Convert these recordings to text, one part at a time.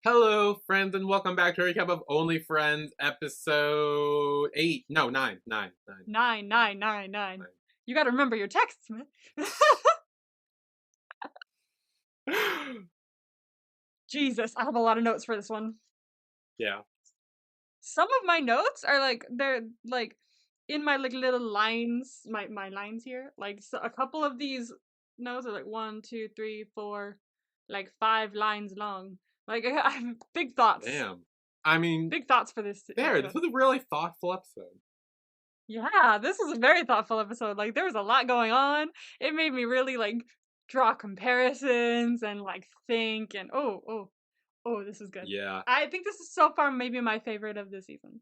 Hello, friends, and welcome back to a recap of Only Friends, episode 8. No, 9. 9. 9. Nine, nine, nine, nine. You gotta remember your texts, man. 9. Jesus, I have a lot of notes for this one. Yeah. Some of my notes are they're in my little lines, my lines here. So a couple of these notes are like 1, 2, 3, 4, 5 lines long. I have big thoughts. Damn. I mean, Big thoughts for this episode. this was a really thoughtful episode. Yeah, this was a very thoughtful episode. There was a lot going on. It made me really draw comparisons and think and oh, this is good. Yeah. I think this is so far maybe my favorite of the season.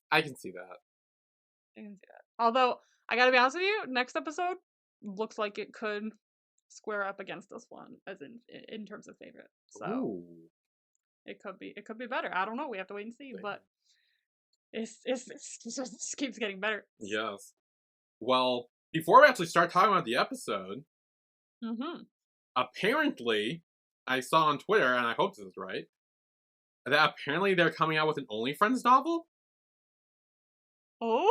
I can see that. I can see that. Although I gotta be honest with you, next episode looks like it could square up against this one, as in terms of favorite. So Ooh. it could be better. I don't know. We have to wait and see. Maybe. But it just keeps getting better. Yes. Well, before we actually start talking about the episode, apparently, I saw on Twitter, and I hope this is right, that apparently they're coming out with an Only Friends novel. Oh?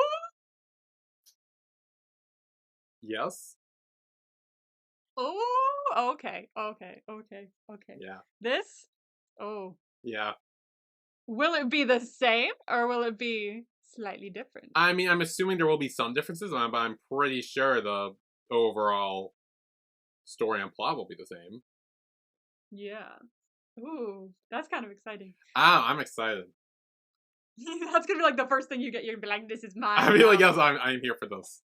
Yes. Oh, okay. Yeah. This? Oh. Yeah. Will it be the same, or will it be slightly different? I mean, I'm assuming there will be some differences, but I'm pretty sure the overall story and plot will be the same. Yeah. Ooh, that's kind of exciting. I'm excited. That's gonna be like the first thing you get. You're gonna be like, "This is mine." I feel like, yes, I'm here for this.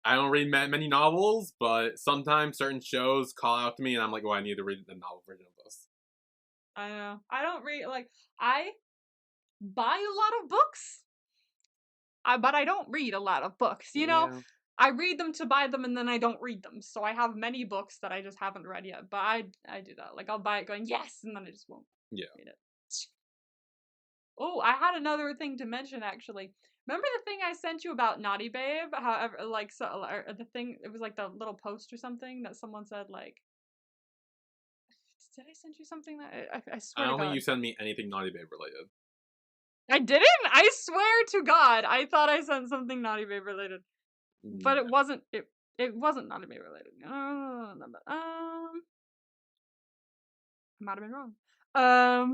I don't read many novels, but sometimes certain shows call out to me, and I'm like, "Oh, I need to read the novel version of this." I know. I don't read I buy a lot of books. But I don't read a lot of books. You know, Yeah. I read them to buy them, and then I don't read them. So I have many books that I just haven't read yet. But I do that. I'll buy it going yes, and then I just won't read it. Oh, I had another thing to mention actually. Remember the thing I sent you about Naughty Babe? However, the thing, it was like the little post or something that someone said did I send you something that I swear I to don't God. think you sent me anything Naughty Babe related. I didn't. I swear to God, I thought I sent something Naughty Babe related, but it wasn't. It wasn't Naughty Babe related. I might have been wrong. I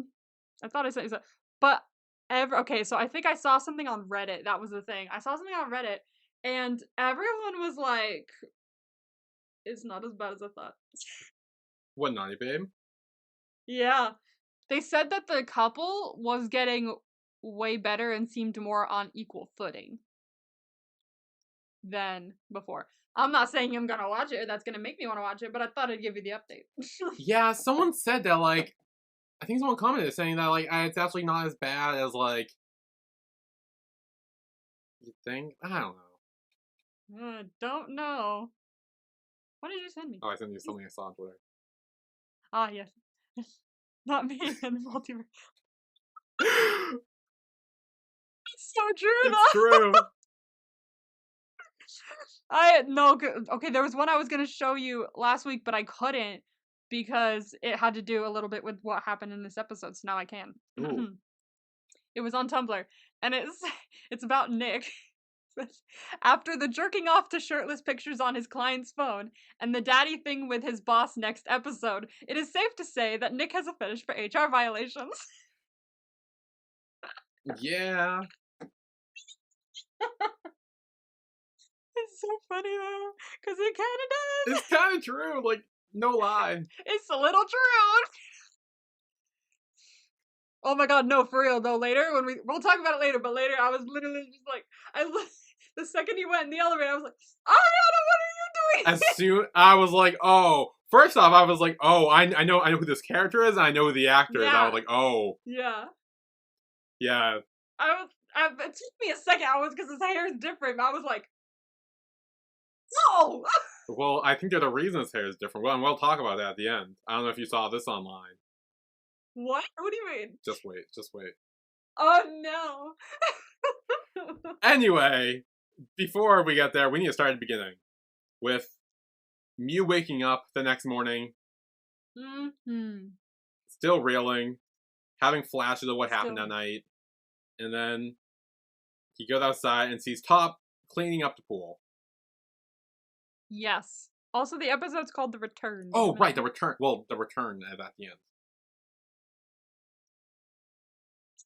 thought I sent you something, but okay, so I think I saw something on Reddit. That was the thing. I saw something on Reddit, and everyone was like, "It's not as bad as I thought." What, Naughty Babe? Yeah, they said that the couple was getting way better and seemed more on equal footing than before. I'm not saying I'm gonna watch it. That's gonna make me want to watch it, but I thought I'd give you the update. Yeah, someone said that, I think someone commented saying that, it's actually not as bad as, you think? I don't know. Don't know. What did you send me? Oh, I sent you something I saw on Twitter. Ah, yes. Not me in the multiverse. It's so true, It's true. Okay, there was one I was gonna show you last week, but I couldn't because it had to do a little bit with what happened in this episode, so now I can. It was on Tumblr, and it's about Nick. After the jerking off to shirtless pictures on his client's phone and the daddy thing with his boss next episode, it is safe to say that Nick has a fetish for HR violations. Yeah. It's so funny though, because it kind of does. It's kind of true, no lie. It's a little true. Oh my God, no, for real though. Later, we'll talk about it later, but later I was literally just the second he went in the elevator, I was like, Ariana, what are you doing? As soon, I was like, oh. First off, I was like, oh, I know who this character is, and I know who the actor is. I was like, oh. Yeah. Yeah. It took me a second. Because his hair is different. But I was like, no. Well, I think there's a reason his hair is different. Well, and we'll talk about that at the end. I don't know if you saw this online. What? What do you mean? Just wait. Oh no. Anyway, before we get there, we need to start at the beginning. With Mew waking up the next morning Mm-hmm. Still reeling, having flashes of what happened Still. that night, and then he goes outside and sees Top cleaning up the pool. Yes. Also, the episode's called The Return. Did you Oh, right, mention the that? return. Well, the return at the end.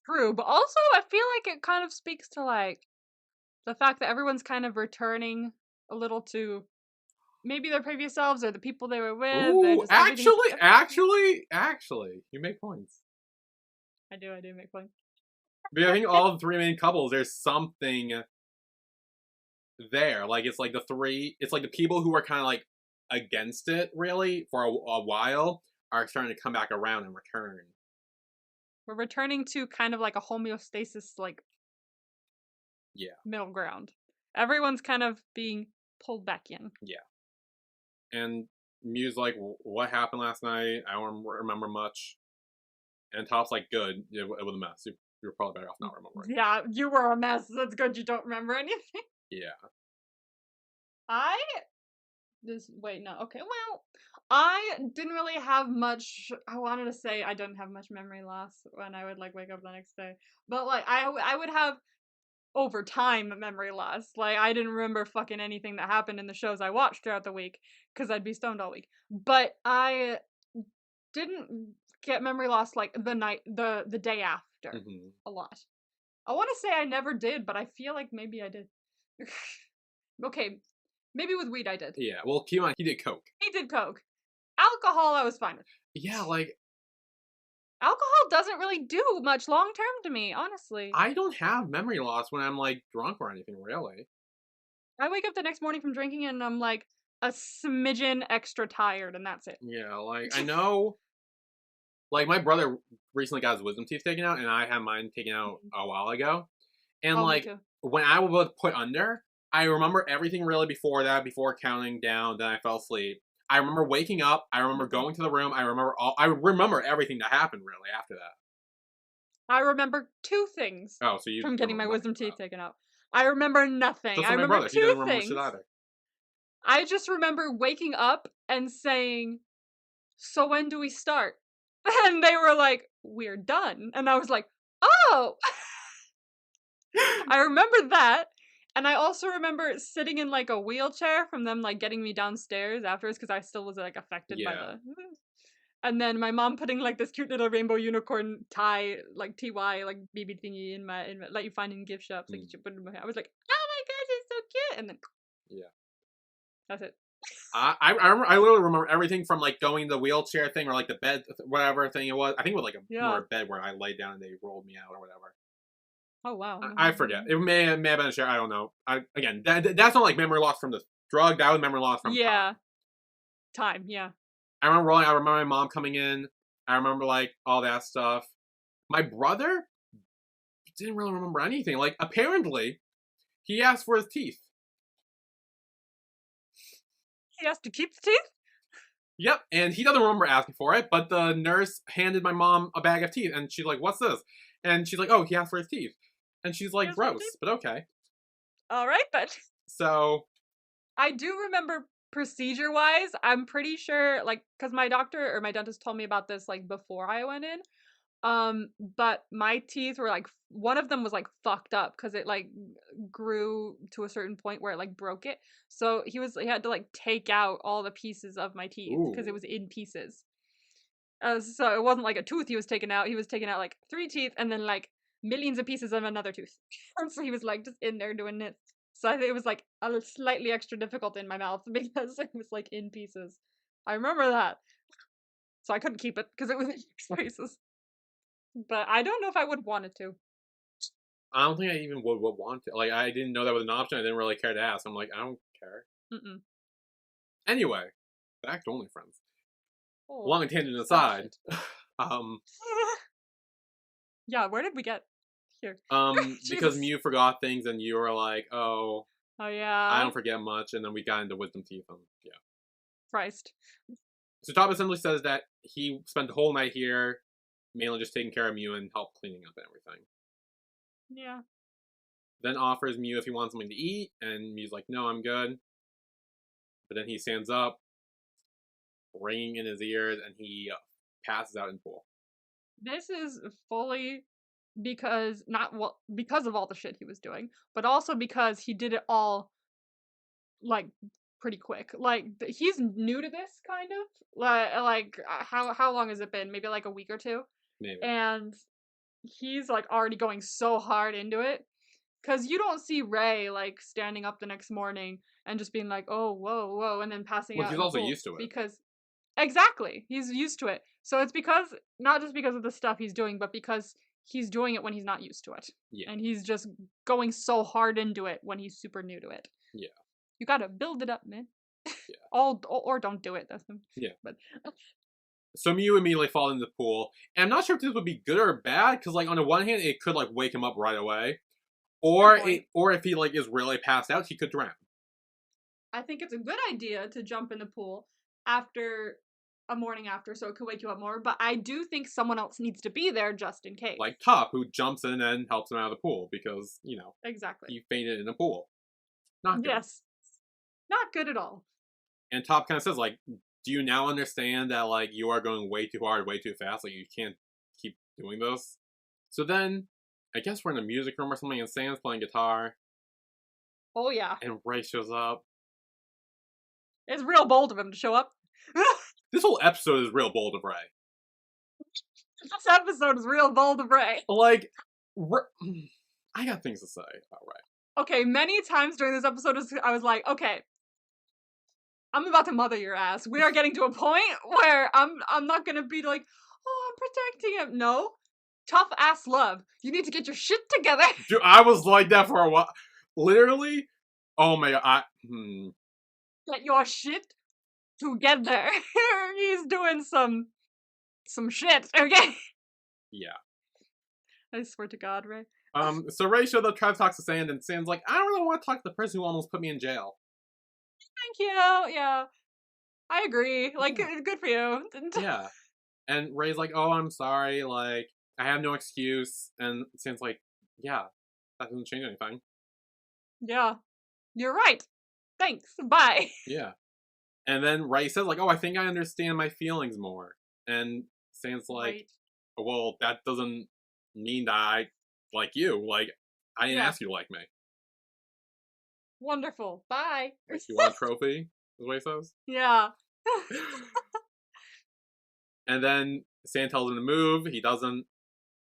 True, but also I feel like it kind of speaks to like the fact that everyone's kind of returning a little to maybe their previous selves or the people they were with. They're Ooh, just everything. actually, you make points. I do make points. Because I think all the three main couples, there's something there. Like it's like the people who are kind of like against it really for a while are starting to come back around and return. We're returning to kind of like a homeostasis, like Yeah, middle ground. Everyone's kind of being pulled back in. yeah. And Mew's like, "What happened last night? I don't remember much." And Top's like, "Good. It was a mess. You're probably better off not remembering." Yeah, you were a mess. That's good you don't remember anything. Yeah. I wait, no. Okay, well, I didn't really have much. I wanted to say I didn't have much memory loss when I would like wake up the next day, but like I would have over time memory loss. Like I didn't remember fucking anything that happened in the shows I watched throughout the week because I'd be stoned all week. But I didn't get memory loss like the day after Mm-hmm. a lot. I want to say I never did, but I feel like maybe I did. Okay, maybe with weed I did. Yeah. Well, keep in mind, he did coke. He did coke. Alcohol I was fine with. Yeah, like Alcohol doesn't really do much long term to me, honestly. I don't have memory loss when I'm like drunk or anything, really. I wake up the next morning from drinking and I'm like a smidgen extra tired, and that's it. Yeah, like I know, like my brother recently got his wisdom teeth taken out, and I had mine taken out a while ago. And Oh, me like too. when I was put under, I remember everything really before that, before counting down. Then I fell asleep. I remember waking up. I remember going to the room. I remember everything that happened really after that. I remember two things Oh, so you from getting remember my nothing wisdom of teeth that. taken out. I remember nothing. Just I like my remember brother, he two doesn't remember shit things. either. I just remember waking up and saying, "So when do we start?" And they were like, "We're done." And I was like, "Oh!" I remember that. And I also remember sitting in like a wheelchair from them like getting me downstairs afterwards because I still was like affected by Yeah. the. And then my mom putting like this cute little rainbow unicorn tie, like TY, like BB thingy in my like you find in gift shops. Like she put it in my hair. I was like, oh my gosh, it's so cute. And then Yeah. that's it. I literally remember everything from like going the wheelchair thing or like the bed whatever thing it was. I think it was like a Yeah. more bed where I laid down and they rolled me out or whatever. Oh wow. I forget. It may have been a share. I don't know. Again that's not like memory loss from the drug. That was memory loss from Yeah. time. Time. Yeah. I remember my mom coming in. I remember like all that stuff. My brother didn't really remember anything. Like apparently he asked for his teeth. He has to keep the teeth. Yep, and he doesn't remember asking for it, but the nurse handed my mom a bag of teeth, and she's like, "What's this?" And she's like, "Oh, he asked for his teeth," and she's like, Here's my "Gross," teeth. but okay. All right, then. So I do remember procedure wise. I'm pretty sure, like, because my doctor or my dentist told me about this like before I went in. But my teeth were like one of them was like fucked up because it like grew to a certain point where it like broke it. So he had to like take out all the pieces of my teeth because it ooh, was in pieces. So it wasn't like a tooth he was taking out. He was taking out like 3 teeth and then like millions of pieces of another tooth. And so he was like just in there doing it. So I think it was like a slightly extra difficult in my mouth because it was like in pieces. I remember that. So I couldn't keep it because it was in pieces. But I don't know if I would wanted to. I don't think I even would want to. Like, I didn't know that was an option. I didn't really care to ask. I'm like, I don't care. Mm-mm. Anyway, back to OnlyFriends. Oh, Long tangent oh aside, shit. um, Yeah, where did we get here? because Jesus. Mew forgot things and you were like, oh, Oh I yeah. don't forget much, and then we got into wisdom teeth. Yeah. Christ. So Top essentially says that he spent the whole night here, mainly just taking care of Mew and help cleaning up and everything. Yeah. Then offers Mew if he wants something to eat, and Mew's like, no, I'm good. But then he stands up, ringing in his ears, and he passes out in the pool. This is fully because because of all the shit he was doing, but also because he did it all like pretty quick. Like he's new to this kind of how long has it been? Maybe like a week or two. Maybe. And he's like already going so hard into it. Cause you don't see Ray like standing up the next morning and just being like, oh, whoa, whoa, and then passing out. He's also used to it. Because exactly, he's used to it. So it's because not just because of the stuff he's doing, but because he's doing it when he's not used to it. Yeah. And he's just going so hard into it when he's super new to it. Yeah. You gotta build it up, man. Yeah. or don't do it. That's him. Yeah. But so Mew immediately fall into the pool, and I'm not sure if this would be good or bad, because like on the one hand, it could like wake him up right away, or if he like is really passed out, he could drown. I think it's a good idea to jump in the pool after a morning after, so it could wake you up more. But I do think someone else needs to be there just in case. Like Top, who jumps in and helps him out of the pool because exactly he fainted in the pool. Not good. Yes, not good at all. And Top kind of says like, do you now understand that like you are going way too hard, way too fast? Like you can't keep doing this. So then, I guess we're in a music room or something, and Sam's playing guitar. Oh yeah. And Ray shows up. It's real bold of him to show up. This whole episode is real bold of Ray. This episode is real bold of Ray. Like, I got things to say about Ray. Okay, many times during this episode, I was like, okay, I'm about to mother your ass. We are getting to a point where I'm not gonna be like, oh, I'm protecting him. No. Tough ass love. You need to get your shit together. Dude, I was like that for a while. Literally, oh my god, Get your shit together. He's doing some shit, okay? Yeah. I swear to God, Ray. So Ray showed up, tried to talk to Sand, and Sand's like, I don't really want to talk to the person who almost put me in jail. Thank you, yeah. I agree. Like, Yeah. good for you. Yeah. And Ray's like, oh, I'm sorry, like, I have no excuse. And Sand's like, yeah, that doesn't change anything. Yeah. You're right. Thanks. Bye. Yeah. And then Ray says, like, oh, I think I understand my feelings more. And Sand's like, Right. well, that doesn't mean that I like you. Like, I didn't ask you to like me. Wonderful. Bye. Like, you want a trophy? Is what he says. Yeah. And then Sand tells him to move. He doesn't.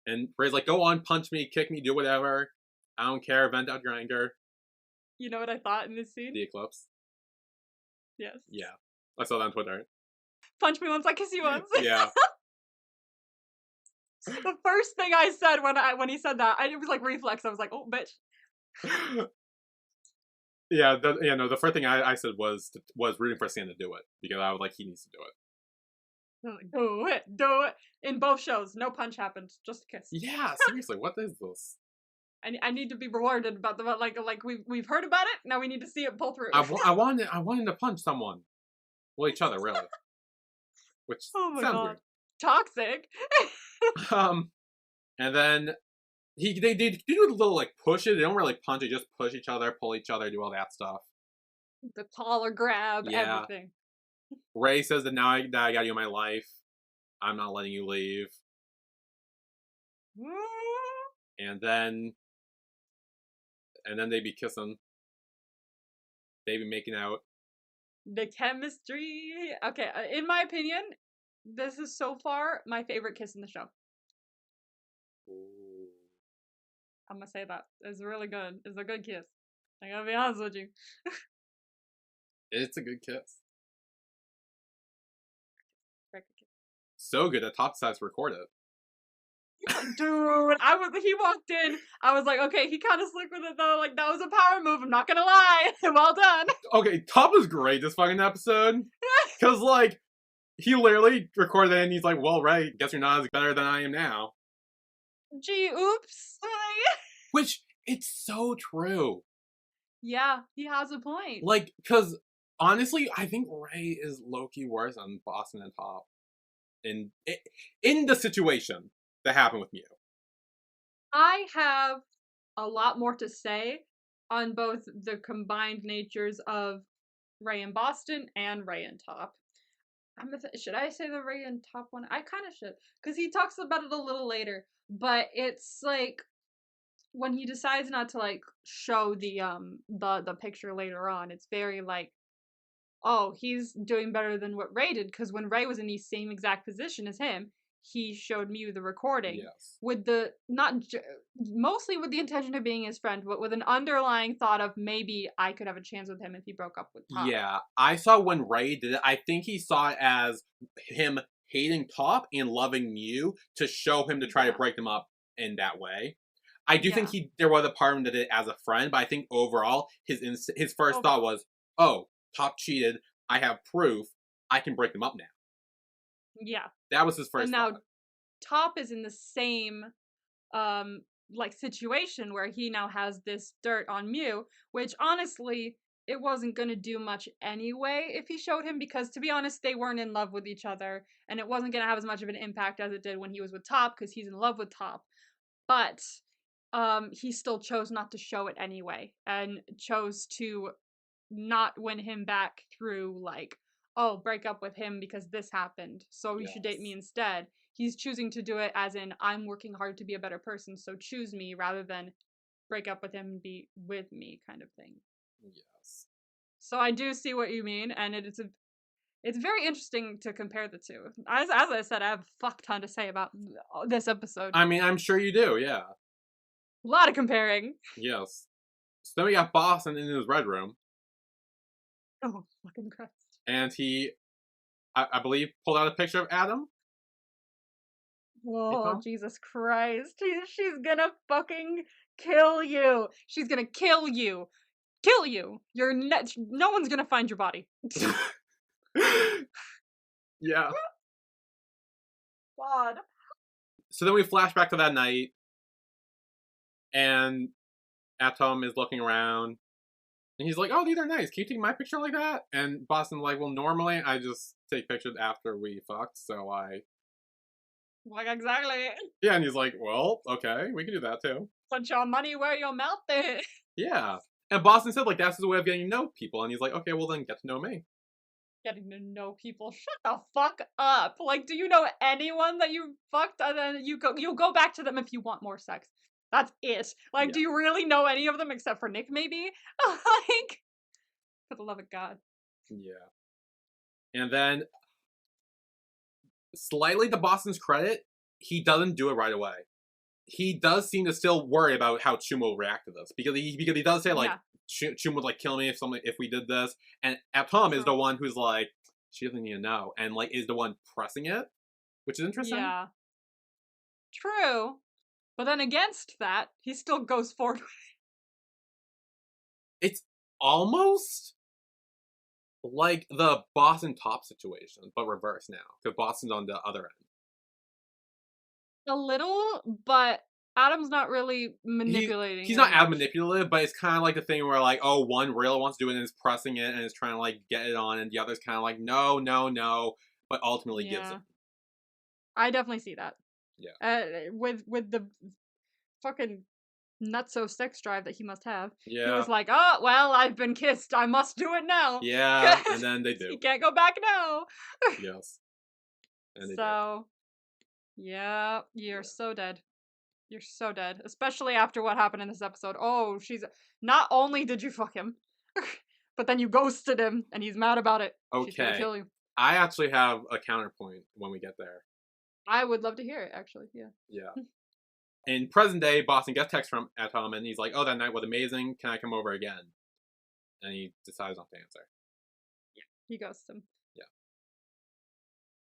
And Ray's like, go on, punch me, kick me, do whatever. I don't care. Vent out your anger. You know what I thought in this scene? The eclipse. Yes. Yeah. I saw that on Twitter. Punch me once, I kiss you once. Yeah. The first thing I said when he said that, it was like reflex. I was like, oh, bitch. Yeah, no, the first thing I said was rooting for Sand to do it. Because I was like, he needs to do it. Do it. In both shows, no punch happened, just a kiss. Yeah, seriously, what is this? I need to be rewarded about like we've heard about it. Now we need to see it pull through. I wanted to punch someone, well, each other, really, which oh my sounds God. weird. Toxic. And then they do a little like push it. They don't really punch it, just push each other, pull each other, do all that stuff. The collar grab, Yeah. everything. Ray says that now that I got you in my life, I'm not letting you leave. And then they be kissing. They be making out. The chemistry. Okay, in my opinion, this is so far my favorite kiss in the show. Ooh. I'm gonna say that. It's really good. It's a good kiss. I gotta be honest with you. It's a good kiss. Very good kiss. So good that Top decides to record it. Dude, he walked in, I was like, okay, he kind of slick with it though, like, that was a power move, I'm not gonna lie, well done. Okay, Top is great this fucking episode, because, like, he literally recorded it and he's like, well, Ray, guess you're not as better than I am now. Gee, oops. Which, it's so true. Yeah, he has a point. Like, because, honestly, I think Ray is low-key worse than Boston and Top. In the situation that happened with Mew. I have a lot more to say on both the combined natures of Ray and Boston and Ray and Top. Should I say the Ray and Top one? I kind of should, because he talks about it a little later. But it's like when he decides not to like show the picture later on. It's very like, oh, he's doing better than what Ray did, because when Ray was in the same exact position as him, he showed Mew the recording Yes. with the mostly with the intention of being his friend, but with an underlying thought of maybe I could have a chance with him if he broke up with Top. Yeah, I saw when Ray did it. I think he saw it as him hating Top and loving Mew to show him to try to break them up in that way. I do think there was a part of him that did it as a friend, but I think overall his first thought was, "Oh, Top cheated. I have proof. I can break them up now." Yeah. That was his first thought. Now, Top is in the same like situation where he now has this dirt on Mew, which honestly it wasn't going to do much anyway if he showed him, because to be honest they weren't in love with each other, and it wasn't going to have as much of an impact as it did when he was with Top, because he's in love with Top. But he still chose not to show it anyway, and chose to not win him back through like, oh, break up with him because this happened, so you should date me instead. He's choosing to do it as in, I'm working hard to be a better person, so choose me, rather than break up with him and be with me kind of thing. Yes. So I do see what you mean, and it's very interesting to compare the two. As I said, I have a fuck ton to say about this episode. I mean, I'm sure you do, yeah. A lot of comparing. Yes. So then we got Boston in his red room. Oh, fucking Christ. And he, I believe, pulled out a picture of Adam. Oh, Jesus Christ. She's gonna fucking kill you. She's gonna kill you. Kill you. No one's gonna find your body. Yeah. God. So then we flash back to that night. And Atom is looking around. And he's like, oh, these are nice. Can you take my picture like that? And Boston's like, well, normally I just take pictures after we fucked, so I... Like, exactly. Yeah, and he's like, well, okay, we can do that too. Put your money where your mouth is. Yeah. And Boston said, like, that's his way of getting to know people. And he's like, okay, well then get to know me. Getting to know people? Shut the fuck up. Like, do you know anyone that you fucked and then you'll go back to them if you want more sex? That's it. Like, do you really know any of them except for Nick, maybe? Like, for the love of God. Yeah. And then, slightly to Boston's credit, he doesn't do it right away. He does seem to still worry about how Chum will react to this. Because he does say, like, Chum would, like, kill me if we did this. And Atom is the one who's like, she doesn't need to know. And, like, is the one pressing it. Which is interesting. Yeah. True. But then against that, he still goes forward. It's almost like the Boston Top situation, but reverse now. Because Boston's on the other end. A little, but Adam's not really manipulating. He's not as manipulative, but it's kind of like the thing where, like, oh, one really wants to do it and is pressing it and is trying to, like, get it on, and the other's kind of like, no, no, no, but ultimately gives it. I definitely see that. Yeah. With the fucking nutso sex drive that he must have. Yeah. He was like, oh, well, I've been kissed. I must do it now. Yeah, and then they do. You can't go back now. Yes. And they do. Yeah, you're so dead. You're so dead. Especially after what happened in this episode. Oh, not only did you fuck him, but then you ghosted him, and he's mad about it. Okay. She's gonna kill you. I actually have a counterpoint when we get there. I would love to hear it, actually, yeah. Yeah. In present day, Boston gets text from Atom, and he's like, oh, that night was amazing. Can I come over again? And he decides not to answer. Yeah. He ghosts him. Yeah.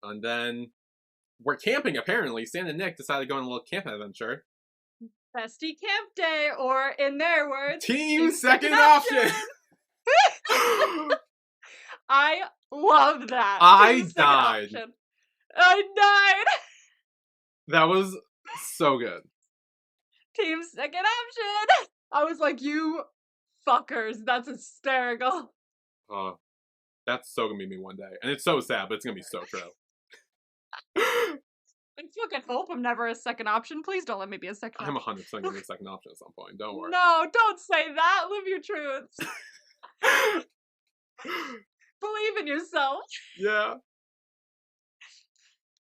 And then we're camping, apparently. Stan and Nick decided to go on a little camping adventure. Bestie camp day, or in their words, Team second option! I love that. I died. I died! That was so good. Team second option! I was like, you fuckers, that's hysterical. That's so gonna be me one day. And it's so sad, but it's gonna be so true. I fucking hope I'm never a second option. Please don't let me be a second option. I'm 100% gonna be a second option at some point. Don't worry. No, don't say that. Live your truth. Believe in yourself. Yeah.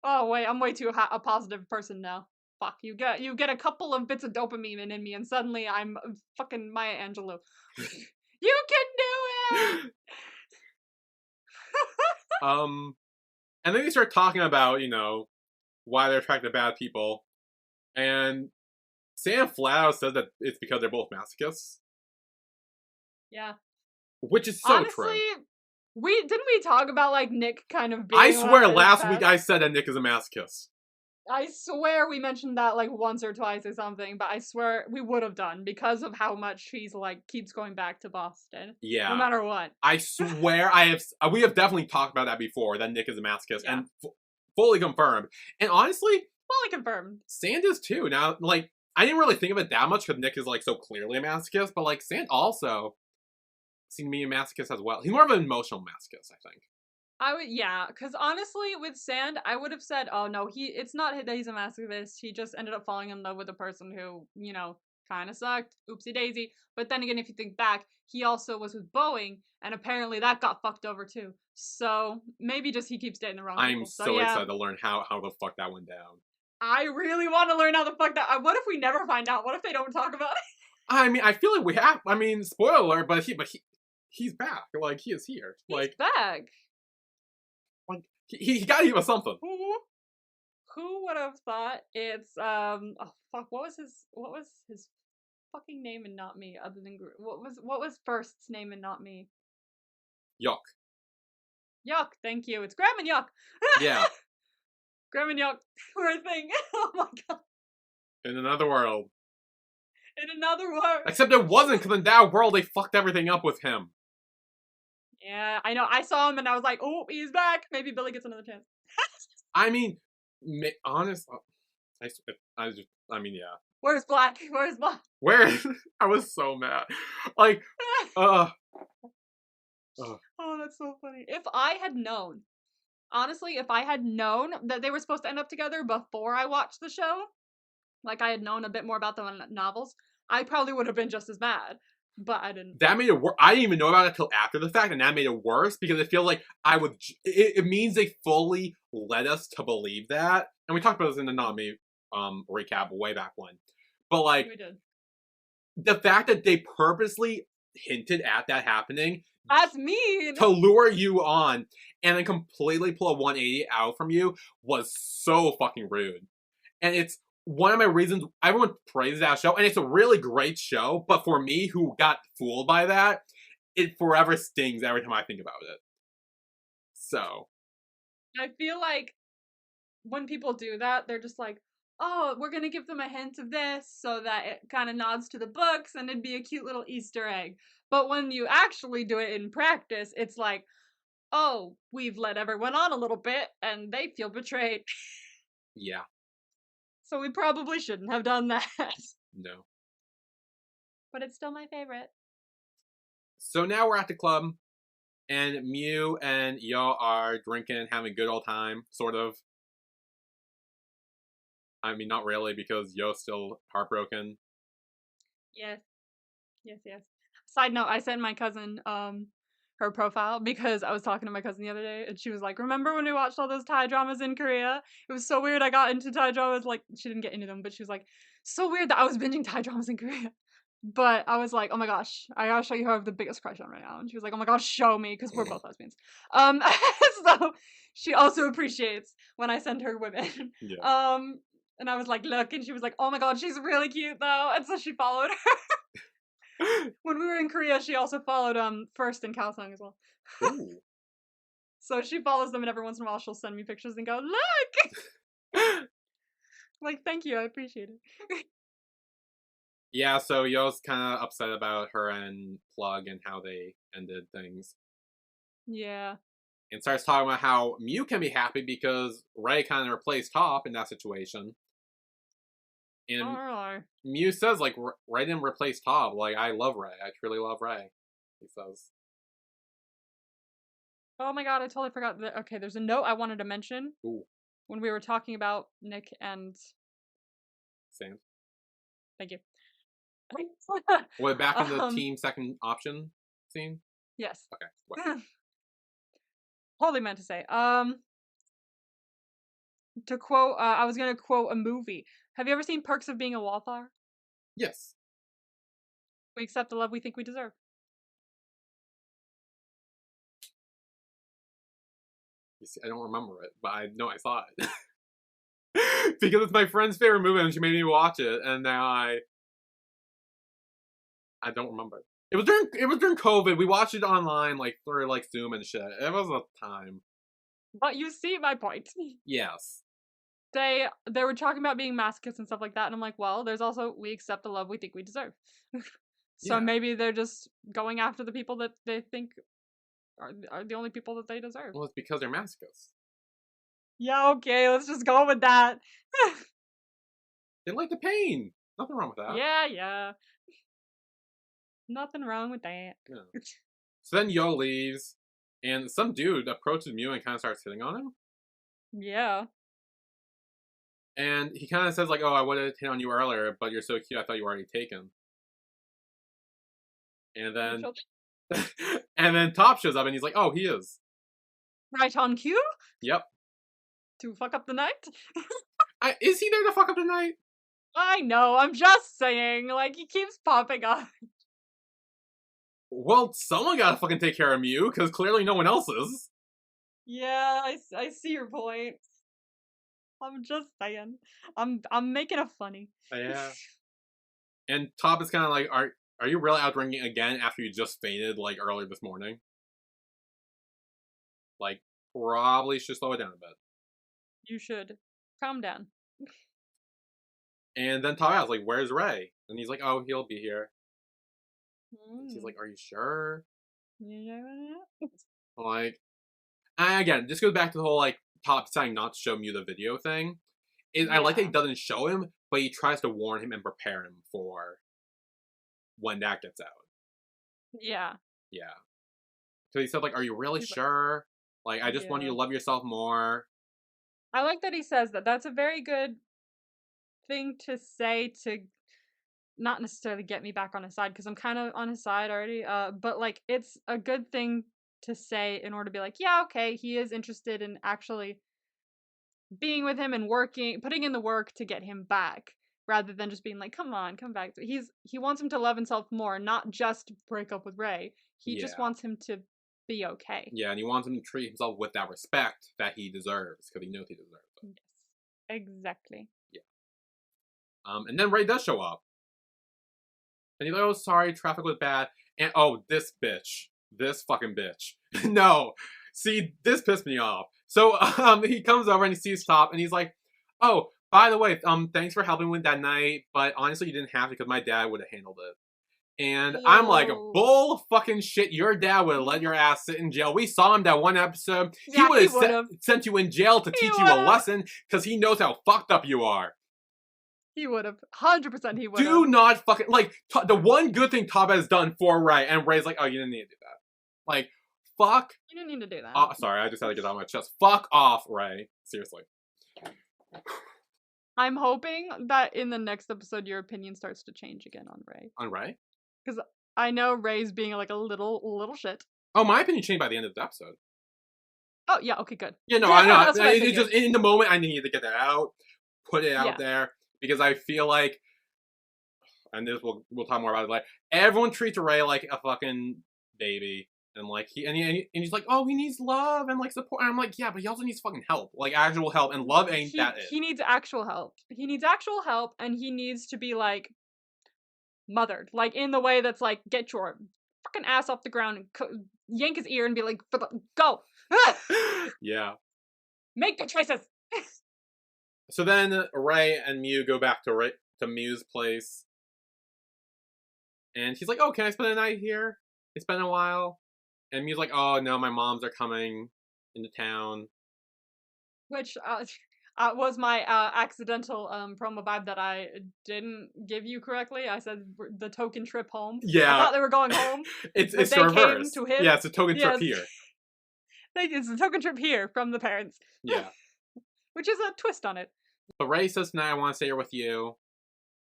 Oh wait, I'm way too a positive person now. Fuck, you get a couple of bits of dopamine in me, and suddenly I'm fucking Maya Angelou. You can do it. And then they start talking about, why they're attracted to bad people. And Sam flat out says that it's because they're both masochists. Yeah. Which is so Honestly, true. didn't we talk about like Nick kind of being I swear last past? week I said that Nick is a masochist. I swear we mentioned that like once or twice or something, but I swear we would have done because of how much he's like keeps going back to Boston. Yeah. No matter what. I swear we have definitely talked about that before, that Nick is a masochist, Yeah. and fully confirmed. And honestly, fully confirmed. Sand is too. Now, like, I didn't really think of it that much because Nick is like so clearly a masochist, but like Sand also seemed to be a masochist as well. He's more of an emotional masochist, I think. Yeah, because honestly, with Sand, I would have said, oh no, it's not that he's a masochist. He just ended up falling in love with a person who, kind of sucked. Oopsie daisy. But then again, if you think back, he also was with Boeing, and apparently that got fucked over too. So maybe just he keeps dating the wrong people. I'm so excited to learn how the fuck that went down. I really want to learn how the fuck that. What if we never find out? What if they don't talk about it? I mean, I feel like we have. I mean, spoiler alert, but he's back. Like, he is here. He's back. Like, he got to give us something. Who would have thought it's oh fuck, what was his fucking name and not me other than what was First's name and not me? Yuck. Yuck, thank you. It's Graham and Yuck. Yeah. Graham and Yuck were a thing. Oh my god. In another world. In another world. Except it wasn't, because in that world they fucked everything up with him. Yeah, I know. I saw him and I was like, oh, he's back. Maybe Billy gets another chance. I mean, honest. I mean, yeah. Where's Black? Where's Black? Where? I was so mad. Like, Oh, that's so funny. If I had known, honestly, if I had known that they were supposed to end up together before I watched the show, like I had known a bit more about the novels, I probably would have been just as mad. But I didn't. That made it worse. I didn't even know about it till after the fact, and that made it worse because it feels like it means they fully led us to believe that. And we talked about this in the Not Me recap way back when. But like, we did. The fact that they purposely hinted at that happening. That's mean. To lure you on and then completely pull a 180 out from you was so fucking rude. And it's one of my reasons everyone praises that show, and it's a really great show, but for me, who got fooled by that, it forever stings every time I think about it. So. I feel like when people do that, they're just like, oh, we're gonna give them a hint of this so that it kind of nods to the books and it'd be a cute little Easter egg. But when you actually do it in practice, it's like, oh, we've let everyone on a little bit and they feel betrayed. Yeah. So we probably shouldn't have done that. No. But it's still my favorite. So now we're at the club, and Mew and Yo are drinking, having a good old time, sort of. I mean, not really, because Yo's still heartbroken. Yes. Yes. Side note, I sent my cousin her profile because I was talking to my cousin the other day and she was like, remember when we watched all those Thai dramas in Korea? It was so weird I got into Thai dramas. Like, she didn't get into them, but she was like, so weird that I was binging Thai dramas in Korea. But I was like, oh my gosh, I gotta show you who I have the biggest crush on right now. And she was like, oh my gosh, show me, because we're both lesbians. So she also appreciates when I send her women. Yeah. And I was like, look, and she was like, oh my god, she's really cute though. And so she followed her. When we were in Korea, she also followed First and Kaosung as well. Ooh. So she follows them, and every once in a while she'll send me pictures and go, look! Like, thank you, I appreciate it. Yeah, so Yo's kind of upset about her and Plug and how they ended things. Yeah. And starts talking about how Mew can be happy because Ray kind of replaced Top in that situation. And Mew says, like, Ray didn't replace Top. Like, I love Ray. I truly love Ray. He says. Oh my god, I totally forgot. Okay, there's a note I wanted to mention. Ooh. When we were talking about Nick and Sam. Thank you. Well, back in the team second option scene? Yes. Okay. What? Totally meant to say. to quote, I was gonna quote a movie. Have you ever seen Perks of Being a Wallflower? Yes. We accept the love we think we deserve. You see, I don't remember it, but I know I saw it. Because it's my friend's favorite movie and she made me watch it, and now I don't remember. It was during COVID. We watched it online, like through like Zoom and shit. It was a time. But you see my point. Yes. They were talking about being masochists and stuff like that, and I'm like, well, there's also we accept the love we think we deserve. So Yeah. maybe they're just going after the people that they think are the only people that they deserve. Well, it's because they're masochists. Yeah, okay, let's just go with that. They like the pain. Nothing wrong with that. Yeah. Nothing wrong with that. Yeah. So then Yo leaves, and some dude approaches Mew and kind of starts hitting on him. Yeah. And he kind of says like, "Oh, I would have hit on you earlier, but you're so cute. I thought you were already taken." And then, and then Top shows up, and he's like, "Oh, he is." Right on cue? Yep. To fuck up the night? Is he there to fuck up the night? I know, I'm just saying, like, he keeps popping up. Well, someone gotta fucking take care of Mew, because clearly no one else is. Yeah, I see your point. I'm just saying. I'm making it funny. Yeah. And Top is kind of like, are you really out drinking again after you just fainted like earlier this morning? Like, probably should slow it down a bit. You should calm down. And then Top asks like, "Where's Ray?" And he's like, "Oh, he'll be here." And she's like, "Are you sure?" Like, and again, this goes back to the whole like Top deciding not to show Mew the video thing. I like that he doesn't show him, but he tries to warn him and prepare him for when that gets out. Yeah. Yeah. So he said like, "Are you really sure? Like, I just want you to love yourself more." I like that he says that. That's a very good thing to say to not necessarily get me back on his side, because I'm kind of on his side already. But like, it's a good thing to say in order to be like, yeah, okay, he is interested in actually being with him and working, putting in the work to get him back, rather than just being like, come on, come back. He wants him to love himself more, not just break up with Ray. He just wants him to be okay. Yeah, and he wants him to treat himself with that respect that he deserves, because he knows he deserves it. Yes, exactly. Yeah. And then Ray does show up. And he's like, "Oh, sorry, traffic was bad." And, oh, this fucking bitch. No. See, this pissed me off. So, he comes over and he sees Top, and he's like, "Oh, by the way, thanks for helping with that night, but honestly, you didn't have to, because my dad would have handled it." And I'm like, bull fucking shit, your dad would have let your ass sit in jail. We saw him that one episode. Yeah, he would have sent you in jail to teach you a lesson, because he knows how fucked up you are. He would have. 100% he would have. Do not fucking, like, the one good thing Top has done for Ray, and Ray's like, "Oh, you didn't need to do that." Like, fuck. You didn't need to do that. Sorry, I just had to get it on my chest. Fuck off, Ray. Seriously. I'm hoping that in the next episode your opinion starts to change again on Ray. On Ray? Because I know Ray's being like a little shit. Oh, my opinion changed by the end of the episode. Oh, yeah, okay, good. Yeah, no, I know. It's just, in the moment, I needed to get that out, put it out there, because I feel like, and this we'll talk more about it later, everyone treats Ray like a fucking baby. And like he's like, "Oh, he needs love and like support." And I'm like, "Yeah, but he also needs fucking help, like actual help, and love ain't that it." He needs actual help. He needs actual help, and he needs to be like mothered, like in the way that's like, get your fucking ass off the ground and yank his ear and be like, "Go, yeah, make good choices." So then Ray and Mew go back to Mew's place, and he's like, "Oh, can I spend the night here? It's been a while." And Mew's like, "Oh, no, my moms are coming into town." Which was my accidental promo vibe that I didn't give you correctly. I said the token trip home. Yeah. I thought they were going home. it's the reverse. To him. Yeah, it's a token trip here. It's a token trip here from the parents. Yeah. Which is a twist on it. But Ray says, "Tonight I want to stay here with you."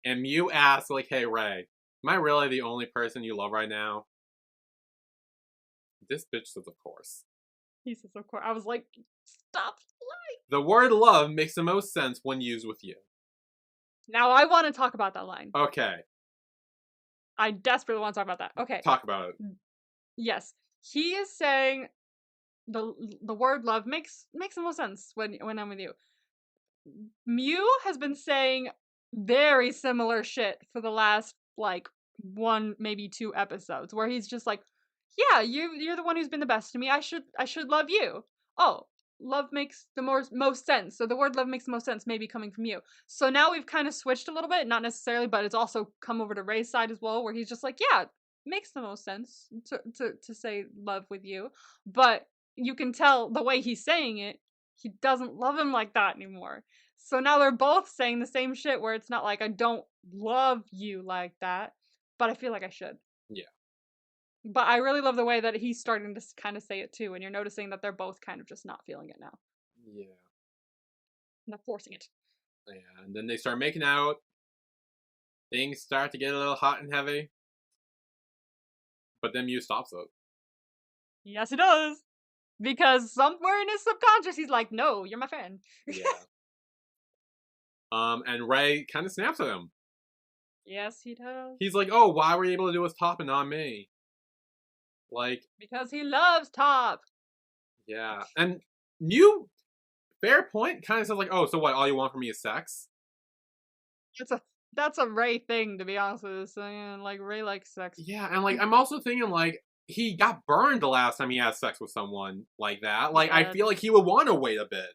And Mew asks, like, "Hey, Ray, am I really the only person you love right now?" This bitch says, "Of course." He says, "Of course." I was like, stop lying. The word love makes the most sense when used with you. Now I want to talk about that line. Okay. I desperately want to talk about that. Okay. Talk about it. Yes. He is saying the word love makes the most sense when I'm with you. Mew has been saying very similar shit for the last like one, maybe two episodes, where he's just like, yeah, you're the one who's been the best to me. I should love you. Oh, love makes the most sense. So the word love makes the most sense, maybe coming from you. So now we've kind of switched a little bit, not necessarily, but it's also come over to Ray's side as well, where he's just like, yeah, makes the most sense to say love with you. But you can tell the way he's saying it, he doesn't love him like that anymore. So now they're both saying the same shit, where it's not like I don't love you like that, but I feel like I should. Yeah. But I really love the way that he's starting to kind of say it too, and you're noticing that they're both kind of just not feeling it now. Yeah. And they're forcing it. Yeah, and then they start making out. Things start to get a little hot and heavy. But then Mew stops it. Yes, he does. Because somewhere in his subconscious, he's like, no, you're my friend. Yeah. And Ray kind of snaps at him. Yes, he does. He's like, oh, why were you able to do it with Top and not me? Like... Because he loves Top. Yeah. And Mew, fair point, kind of says like, oh, so what, all you want from me is sex? That's a Ray thing, to be honest with you. So, yeah, like, Ray likes sex. Yeah, and like, I'm also thinking like, he got burned the last time he had sex with someone like that. Like, I feel like he would want to wait a bit.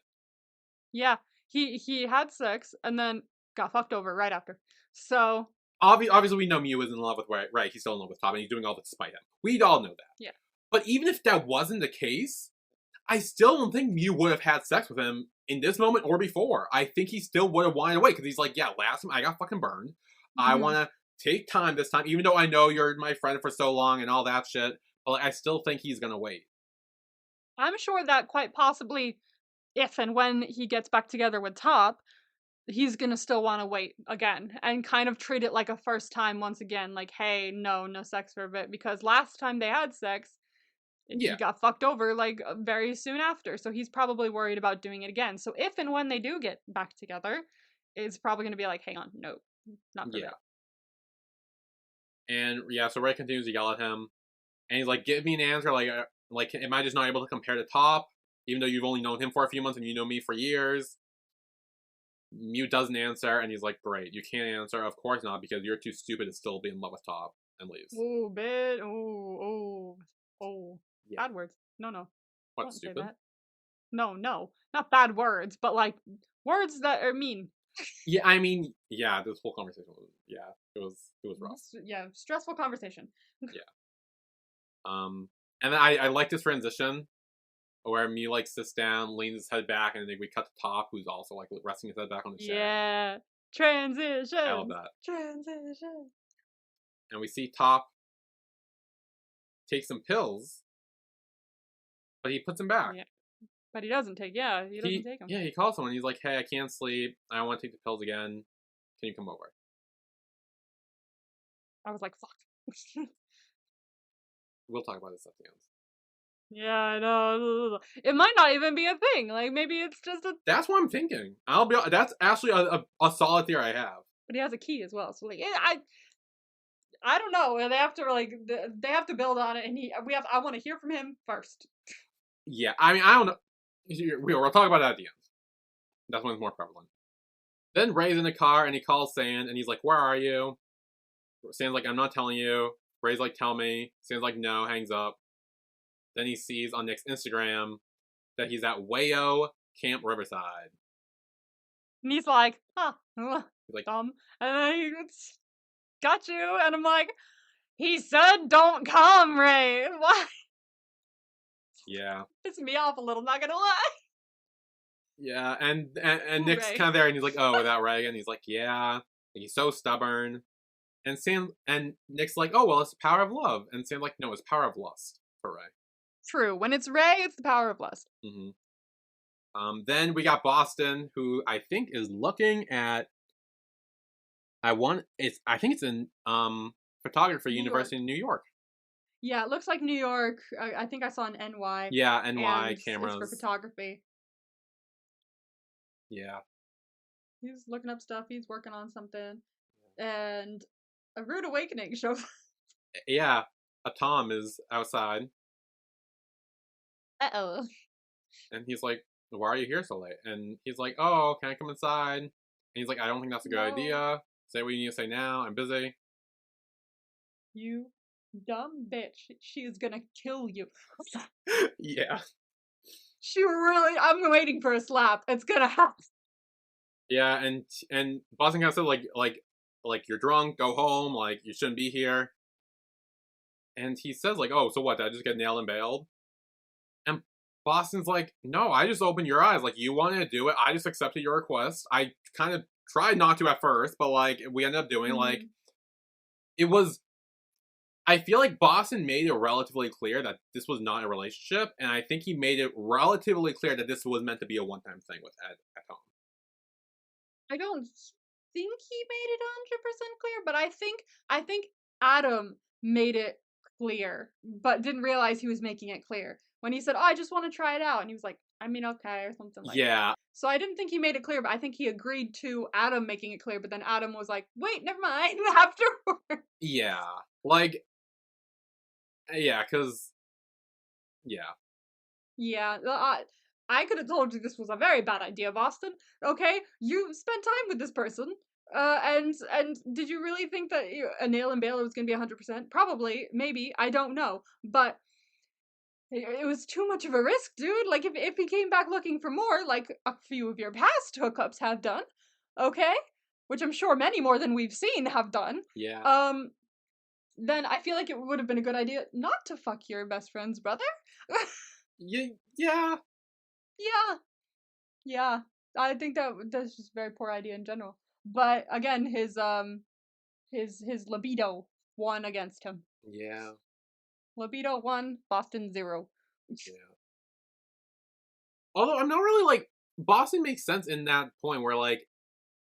Yeah, he had sex and then got fucked over right after. So... Obviously, we know Mew is in love with Ray. Right, he's still in love with Top, and he's doing all this to spite him. We'd all know that. Yeah. But even if that wasn't the case, I still don't think Mew would have had sex with him in this moment or before. I think he still would have wanted away, because he's like, yeah, last time I got fucking burned. I want to take time this time, even though I know you're my friend for so long and all that shit. But like, I still think he's gonna wait. I'm sure that quite possibly, if and when he gets back together with Top, he's gonna still want to wait again and kind of treat it like a first time once again. Like, hey, no sex for a bit, because last time they had sex, he got fucked over like very soon after. So he's probably worried about doing it again. So if and when they do get back together, it's probably gonna be like, hang on, no, not for that. And yeah, so Ray continues to yell at him, and he's like, give me an answer. Like, am I just not able to compare to Top, even though you've only known him for a few months and you know me for years? Mew doesn't answer, and he's like, great, you can't answer. Of course not, because you're too stupid to still be in love with Top, and leaves. Oh, bit. Oh. Yeah. Bad words. No. What, stupid? No. Not bad words, but like words that are mean. Yeah, I mean, yeah, this whole conversation was, it was rough. Yeah, stressful conversation. Yeah. And then I like this transition where Mew like sits down, leans his head back, and then we cut to Top, who's also like resting his head back on the chair. Yeah, transition. I love that. Transition. And we see Top take some pills, but he puts them back. Yeah. But he doesn't take. Yeah, he doesn't take them. Yeah, he calls someone. He's like, "Hey, I can't sleep. I want to take the pills again. Can you come over?" I was like, "Fuck." We'll talk about this at the end. Yeah, I know. It might not even be a thing. Like, maybe it's just a... That's what I'm thinking. That's actually a solid theory I have. But he has a key as well. So, like, I don't know. They have to, like, they have to build on it. And I want to hear from him first. Yeah, I mean, I don't know. We'll talk about that at the end. That's when it's more prevalent. Then Ray's in the car, and he calls Sand, and he's like, where are you? Sand's like, I'm not telling you. Ray's like, tell me. Sand's like, no, hangs up. Then he sees on Nick's Instagram that he's at Wayo Camp Riverside. And he's like, huh. He's like, dumb. And then he's got you. And I'm like, he said don't come, Ray. Why? Yeah. Pissing me off a little, not gonna lie. Yeah, and Nick's kind of there, and he's like, oh, without Ray? And he's like, yeah. He's so stubborn. And Nick's like, oh, well, it's the power of love. And Sam's like, no, it's power of lust for Ray. True. When it's Ray, it's the power of lust. Mm-hmm. Then we got Boston, who I think is looking at... I think it's in photography university in New York. Yeah, it looks like New York. I think I saw an NY. Yeah, NY cameras. It's for photography. Yeah. He's looking up stuff. He's working on something, and a rude awakening shows. Yeah. A Tom is outside, Uh-oh. and he's like, "Why are you here so late?" And he's like, "Oh, can I come inside?" And he's like, "I don't think that's a good No, idea. Say what you need to say now. I'm busy." you dumb bitch. She is gonna kill you. Yeah. She really. I'm waiting for a slap. It's gonna happen. Yeah, and Boston kind of said like you're drunk, go home, like you shouldn't be here. And he says like, "Oh, so what? Did I just get nailed and bailed?" And Boston's like, "No, I just opened your eyes. Like you wanted to do it. I just accepted your request. I kind of tried not to at first, but like we ended up doing it. Like Mhm. it was. I feel like Boston made it relatively clear that this was not a relationship, and I think he made it relatively clear that this was meant to be a one-time thing with Ed at home. I don't think he made it 100% clear, but I think Adam made it clear, but didn't realize he was making it clear. When he said, "Oh, I just want to try it out." And he was like, "I mean, okay," or something like that. Yeah, So I didn't think he made it clear, but I think he agreed to Adam making it clear, but then Adam was like, "Wait, never mind." Afterward. yeah, like yeah, because yeah, Yeah, I could have told you this was a very bad idea, Boston. Okay, you spent time with this person, and did you really think that a nail and bail was gonna be 100%? Probably, maybe, I don't know, but it was too much of a risk, dude. Like if he came back looking for more, like a few of your past hookups have done, okay, which I'm sure many more than we've seen have done, yeah, um, then I feel like it would have been a good idea not to fuck your best friend's brother. yeah, yeah. Yeah. Yeah, I think that's just a very poor idea in general. But again, his libido won against him. Yeah, Libido won, Boston 0. yeah. Although I'm not really like Boston makes sense in that point where He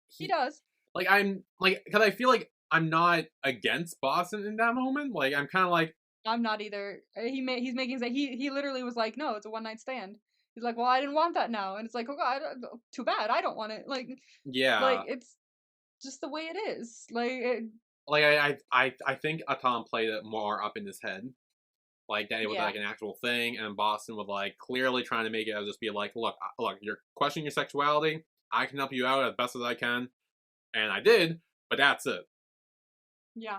he does. I'm like because I feel like I'm not against Boston in that moment. Like I'm kind of like I'm not either. He's making he literally was like, no, it's a one night stand. He's like, well, I didn't want that now, and it's like, oh god, too bad, I don't want it. Like yeah. it's just the way it is. Like Like I think Atom played it more up in his head. Like that it was yeah, like an actual thing, and Boston was like clearly trying to make it as just be like, look, you're questioning your sexuality. I can help you out as best as I can, and I did, but that's it. yeah,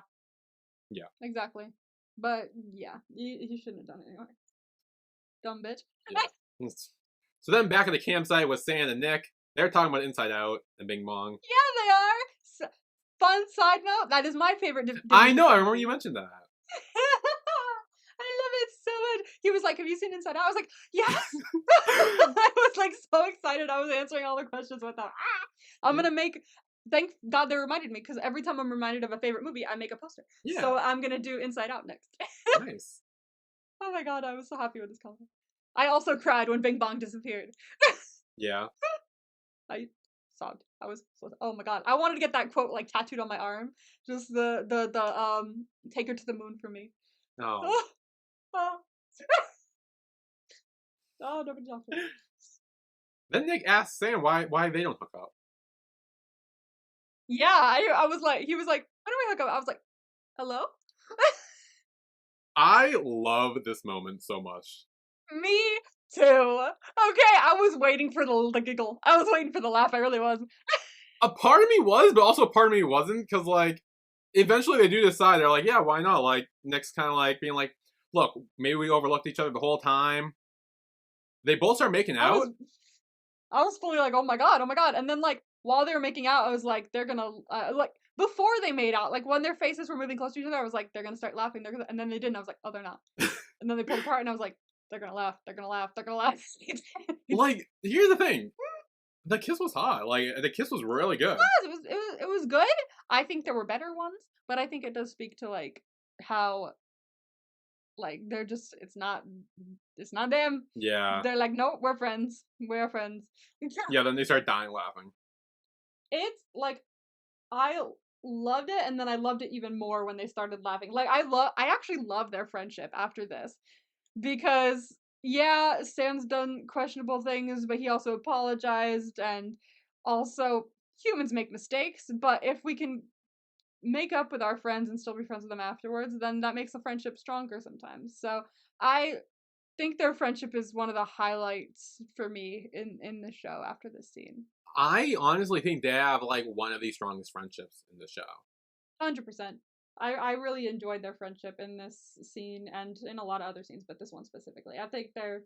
Yeah. exactly. But yeah, he shouldn't have done it anyway. Dumb bitch. Yeah. So then back at the campsite with Sam and Nick, they're talking about Inside Out and Bing Bong. Yeah, they are. Fun side note, that is my favorite I Disney know, I Pixar remember movie. you mentioned that. I love it so much. He was like, "Have you seen Inside Out?" I was like, "Yes." I was like so excited. I was answering all the questions with that. I'm gonna make. Thank God they reminded me because every time I'm reminded of a favorite movie, I make a poster. Yeah, So I'm gonna do Inside Out next. nice. Oh my God, I was so happy with this comment. I also cried when Bing Bong disappeared. Yeah. I sobbed. I was so, oh my god. I wanted to get that quote like tattooed on my arm. Just the take her to the moon for me. Oh. Oh, oh. Oh, nobody talked to me. Then Nick asks Sam why they don't hook up. Yeah, I was like he was like, "Why don't we hook up?" I was like, "Hello?" I love this moment so much. Me too. Okay, I was waiting for the giggle. I was waiting for the laugh. I really was. A part of me was, but also a part of me wasn't, because like eventually they do decide. They're like, yeah, why not? Like Nick's kind of like being like, look, maybe we overlooked each other the whole time. They both start making I was out. I was fully like, oh my god. And then like while they were making out, I was like, they're gonna like before they made out, like when their faces were moving close to each other, I was like, they're gonna start laughing. And then they didn't. I was like, oh, they're not. And then they pulled apart, and I was like, they're gonna laugh. They're gonna laugh. They're gonna laugh. Like, here's the thing: the kiss was hot. Like, the kiss was really good. It was good. I think there were better ones, but I think it does speak to like how like they're just it's not them. Yeah, They're like, no, we're friends. We're friends. yeah. Then they start dying laughing. It's like I loved it, and then I loved it even more when they started laughing. Like I actually love their friendship after this because yeah, Sam's done questionable things, but he also apologized, and also humans make mistakes, but if we can make up with our friends and still be friends with them afterwards, then that makes the friendship stronger sometimes. So I think their friendship is one of the highlights for me in the show after this scene. I honestly think they have like one of the strongest friendships in the show. 100%. I really enjoyed their friendship in this scene and in a lot of other scenes, but this one specifically. I think that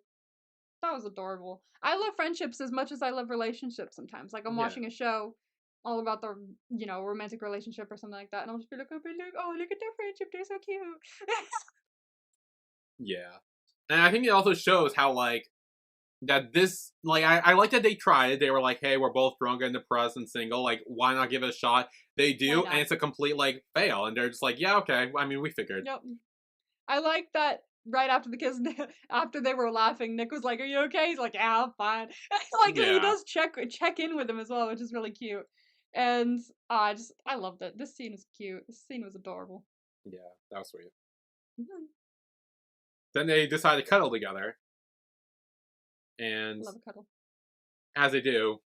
was adorable. I love friendships as much as I love relationships sometimes. Like I'm Yeah. watching a show all about the, romantic relationship or something like that, and I'll just be like, oh, look at their friendship, they're so cute. Yeah. And I think it also shows how like that this like I like that they tried it. They were like, hey, we're both drunk and depressed and single, like why not give it a shot? They Why do, and not? it's a complete like fail, and they're just like, yeah, okay. I mean, we figured. Yep. I like that right after the kiss, after they were laughing, Nick was like, "Are you okay?" He's like, "Yeah, I'm fine." Like he Yeah. does check in with him as well, which is really cute. And I loved it. This scene is cute. This scene was adorable. Yeah, that was sweet. Mhm. Then they decide to cuddle together, and Love a cuddle. as they do,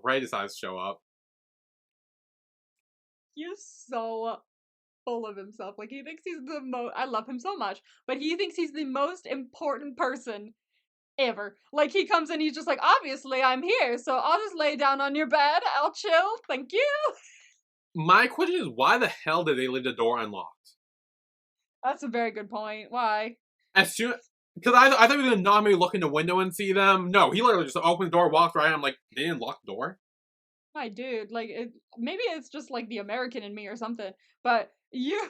Ray decides to show up. He's so full of himself. Like he thinks he's the most. I love him so much, but he thinks he's the most important person ever. Like he comes in, he's just like, obviously I'm here, so I'll just lay down on your bed. I'll chill. Thank you. My question is, why the hell did they leave the door unlocked? That's a very good point. Why? As soon because I thought he was gonna not maybe look in the window and see them. No, he literally just opened the door, walked right. I'm like, they didn't lock the door. My dude, like maybe it's just like the American in me or something, but you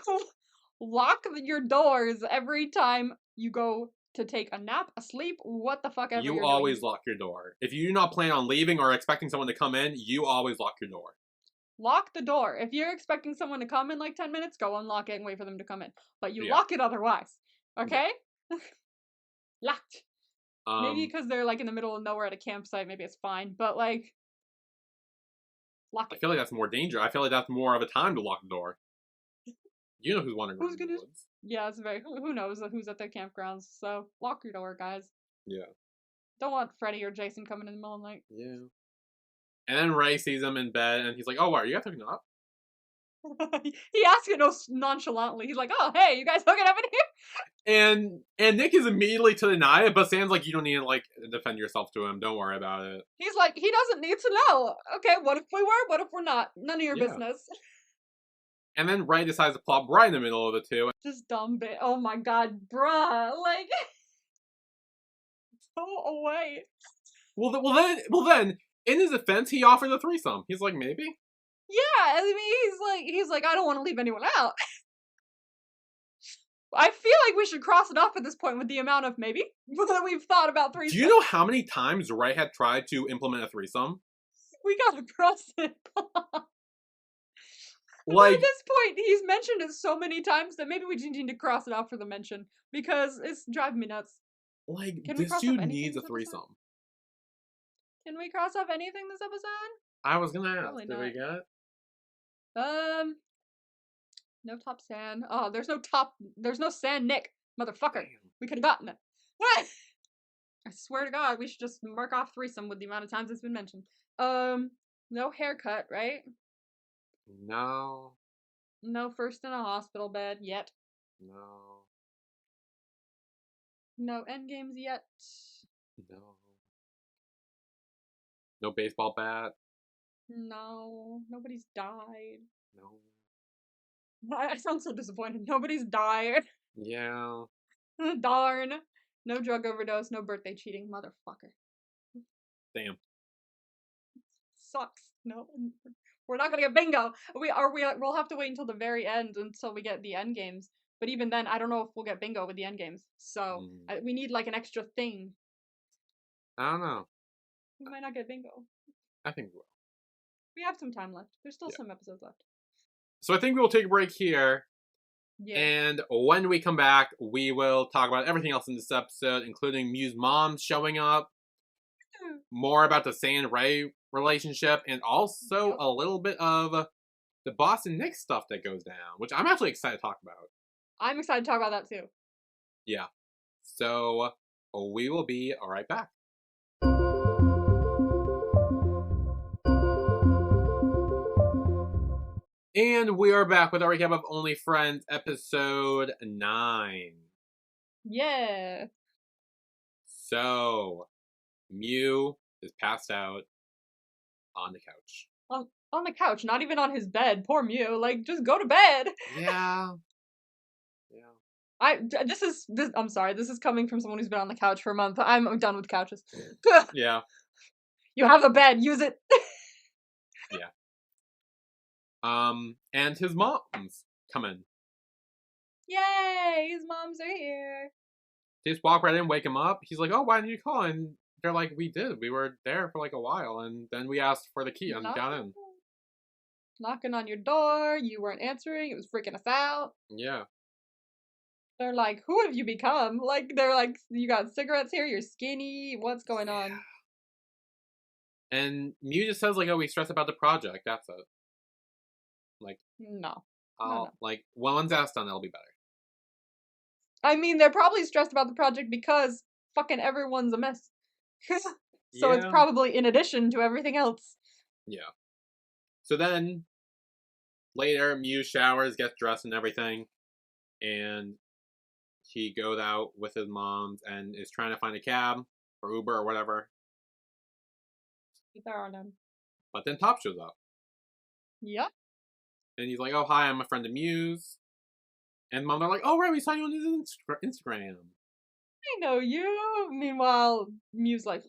lock your doors every time you go to take a nap, a sleep, what the fuck ever You you're doing. always lock your door. If you do not plan on leaving or expecting someone to come in, you always lock your door. Lock the door. If you're expecting someone to come in like 10 minutes, go unlock it and wait for them to come in. But you Yeah. lock it otherwise. Yeah. Okay? Locked. Maybe Um, because they're like in the middle of nowhere at a campsite, maybe it's fine, but like lock I it. feel like that's more danger. I feel like that's more of a time to lock the door. You know who's wandering around Who's in the gonna woods. Yeah, it's very who knows who's at their campgrounds, so lock your door, guys. Yeah. Don't want Freddy or Jason coming in the middle of the night. Yeah. And then Ray sees him in bed, and he's like, "Oh, what? Are you guys hooking up?" He asks it nonchalantly. He's like, "Oh, hey, you guys hooking up in here?" And Nick is immediately to deny it, but Sam's like, "You don't need to like defend yourself to him. Don't worry about it." He's like, he doesn't need to know. Okay, what if we were? What if we're not? None of your Yeah. business. And then Ray decides to plop right in the middle of the two. Just dumb bit. Oh my god, bruh. Like, go away. Well then, in his defense, he offered a threesome. He's like, maybe. Yeah, I mean, he's like, I don't want to leave anyone out. I feel like we should cross it off at this point with the amount of maybe that we've thought about threesomes. Do you know how many times Ray had tried to implement a threesome? We gotta cross it off. But at Like, this point, he's mentioned it so many times that maybe we just need to cross it off for the mention because it's driving me nuts. Can we this cross off dude anything needs a this episode? threesome. Can we cross off anything this episode? I was gonna ask, Probably did we not. get it? No top sand. Oh, there's no sand, Nick. Motherfucker. Damn. We could have gotten it. What? I swear to God, we should just mark off threesome with the amount of times it's been mentioned. No haircut, right? No. No first in a hospital bed yet. No. No end games yet. No. No baseball bat. No, nobody's died. No. I sound so disappointed. Nobody's died. Yeah. Darn. No drug overdose, no birthday cheating, motherfucker. Damn. Sucks. No. We're not gonna get bingo. We'll have to wait until the very end until we get the end games. But even then, I don't know if we'll get bingo with the end games. So we need like an extra thing. I don't know. We might not get bingo. I think we will. We have some time left. There's still some episodes left. So I think we will take a break here. Yeah. And when we come back, we will talk about everything else in this episode, including Mew's mom showing up, more about the Sam Ray relationship, and also a little bit of the Boston Knicks stuff that goes down, which I'm actually excited to talk about. I'm excited to talk about that too. Yeah. So We will be right back. And we are back with our recap of Only Friends episode 9. Yeah. So, Mew is passed out on the couch. On the couch, not even on his bed. Poor Mew. Like, just go to bed. Yeah. I'm sorry, this is coming from someone who's been on the couch for a month. I'm done with couches. Yeah. You have a bed, use it. Yeah. And his moms come in. Yay, his moms are here. They just walk right in, wake him up. He's like, oh, why didn't you call? And they're like, we did. We were there for like a while. And then we asked for the key and got in. Knocking on your door. You weren't answering. It was freaking us out. Yeah. They're like, who have you become? Like, they're like, you got cigarettes here? You're skinny? What's going on? And Mew just says, like, oh, we stress about the project. That's it. Like, no. Like, once that's done, it'll be better. I mean, they're probably stressed about the project because fucking everyone's a mess. So it's probably in addition to everything else. Yeah. So then, later, Mew showers, gets dressed and everything, and he goes out with his moms and is trying to find a cab or Uber or whatever. There are none. But then Top shows up. Yep. And he's like, oh, hi, I'm a friend of Mew's. And mom are like, oh, right, we saw you on his Instagram. I know you. Meanwhile, Mew's like,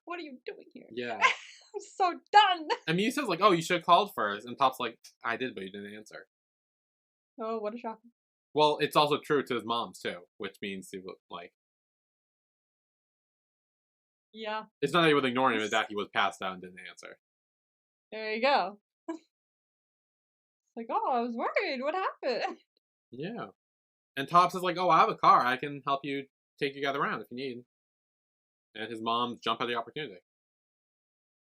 what are you doing here? Yeah. I'm so done. And Mew says, like, oh, you should have called first. And Top's like, I did, but you didn't answer. Oh, what a shocker. Well, it's also true to his mom's, too. Which means, he was, like... Yeah. It's not that he was ignoring him, it's that he was passed out and didn't answer. There you go. It's like, oh, I was worried. What happened? Yeah. And Tops is like, oh, I have a car. I can help you take you guys around if you need. And his mom jump at the opportunity.